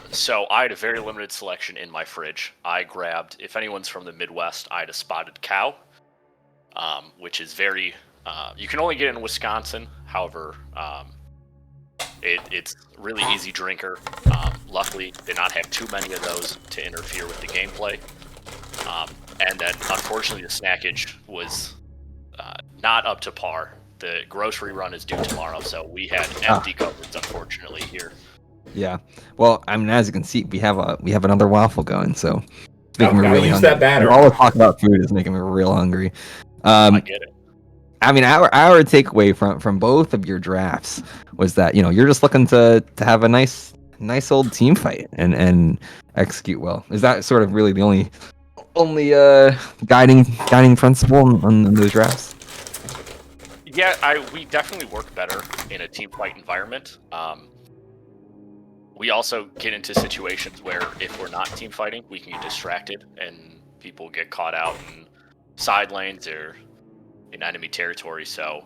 S3: So I had a very limited selection in my fridge. I grabbed, if anyone's from the Midwest, I had a Spotted Cow, which is very, you can only get it in Wisconsin. However, it's really easy drinker. Luckily, did not have too many of those to interfere with the gameplay. And then, unfortunately, the snackage was not up to par. The grocery run is due tomorrow, so we had empty cupboards, unfortunately, here.
S2: Yeah. Well, I mean, as you can see, we have another waffle going, so it's making me really hungry.
S1: That batter.
S2: All the talk about food is making me real hungry.
S3: I get it.
S2: I mean, our takeaway from both of your drafts was that you're just looking to have a nice old team fight and execute well. Is that sort of really the only guiding principle on those drafts?
S3: Yeah, we definitely work better in a team fight environment. We also get into situations where if we're not team fighting, we can get distracted and people get caught out in side lanes or in enemy territory. So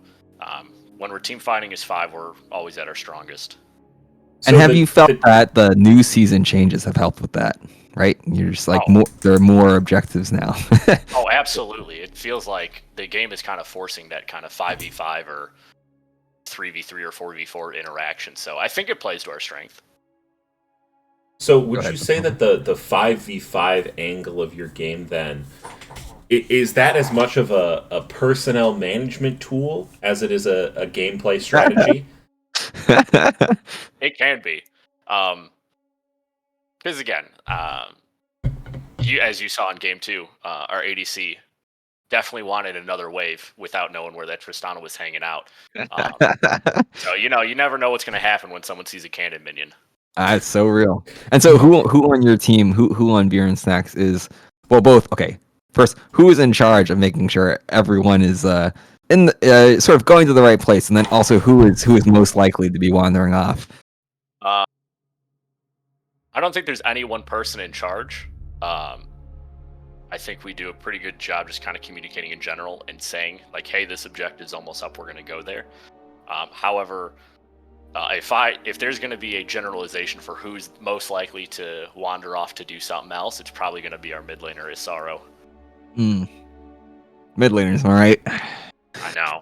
S3: when we're team fighting as 5, we're always at our strongest.
S2: And have you felt that the new season changes have helped with that? Right? You're just like there are more objectives now.
S3: Oh, absolutely. It feels like the game is kind of forcing that kind of 5v5 or 3v3 or 4v4 interaction. So I think it plays to our strength.
S1: So would
S2: ahead,
S1: you say that the 5v5 angle of your game then is that as much of a personnel management tool as it is a gameplay strategy?
S3: It can be. Because again, as you saw in game 2, our ADC definitely wanted another wave without knowing where that Tristana was hanging out. So you never know what's going to happen when someone sees a cannon minion.
S2: It's so real. And so, who on your team, who on Beer and Snacks is both? Okay, first, who is in charge of making sure everyone is in the, sort of going to the right place, and then also who is most likely to be wandering off?
S3: I don't think there's any one person in charge. I think we do a pretty good job just kind of communicating in general and saying like, "Hey, this objective's almost up. We're going to go there." However, if there's going to be a generalization for who's most likely to wander off to do something else, it's probably going to be our mid laner, Isaro.
S2: Mid laners, all right.
S3: I know.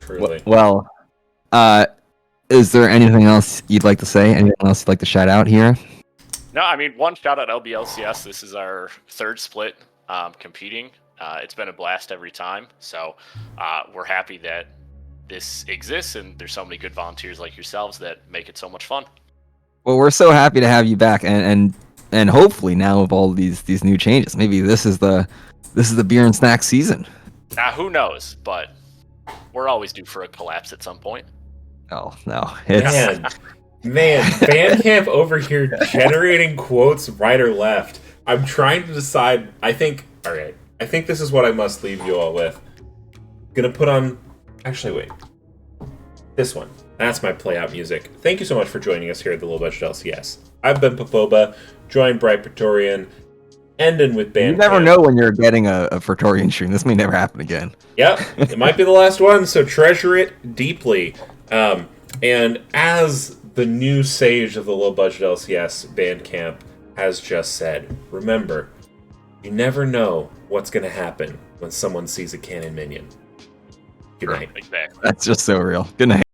S1: Truly.
S2: Well, is there anything else you'd like to say? Anything else you'd like to shout out here?
S3: No, I mean, one shout out LBLCS. This is our third split competing. It's been a blast every time. So we're happy that this exists and there's so many good volunteers like yourselves that make it so much fun.
S2: Well, we're so happy to have you back, and hopefully now with all these new changes, maybe this is the Beer and Snack season.
S3: Now, who knows? But we're always due for a collapse at some point.
S2: Oh no,
S1: Man, Bandcamp over here generating quotes right or left. I'm trying to decide. I think this is what I must leave you all with. Gonna put on. Actually, wait. This one. That's my play out music. Thank you so much for joining us here at the Low Budget LCS. I've been Popoba, joined Bright Praetorian, ending with Bandcamp.
S2: You never know when you're getting a Praetorian stream. This may never happen again.
S1: Yep, it might be the last one, so treasure it deeply. And as the new sage of the Low Budget LCS, Bandcamp, has just said, remember, you never know what's going to happen when someone sees a cannon minion. Good night.
S3: Exactly.
S2: That's just so real. Good night.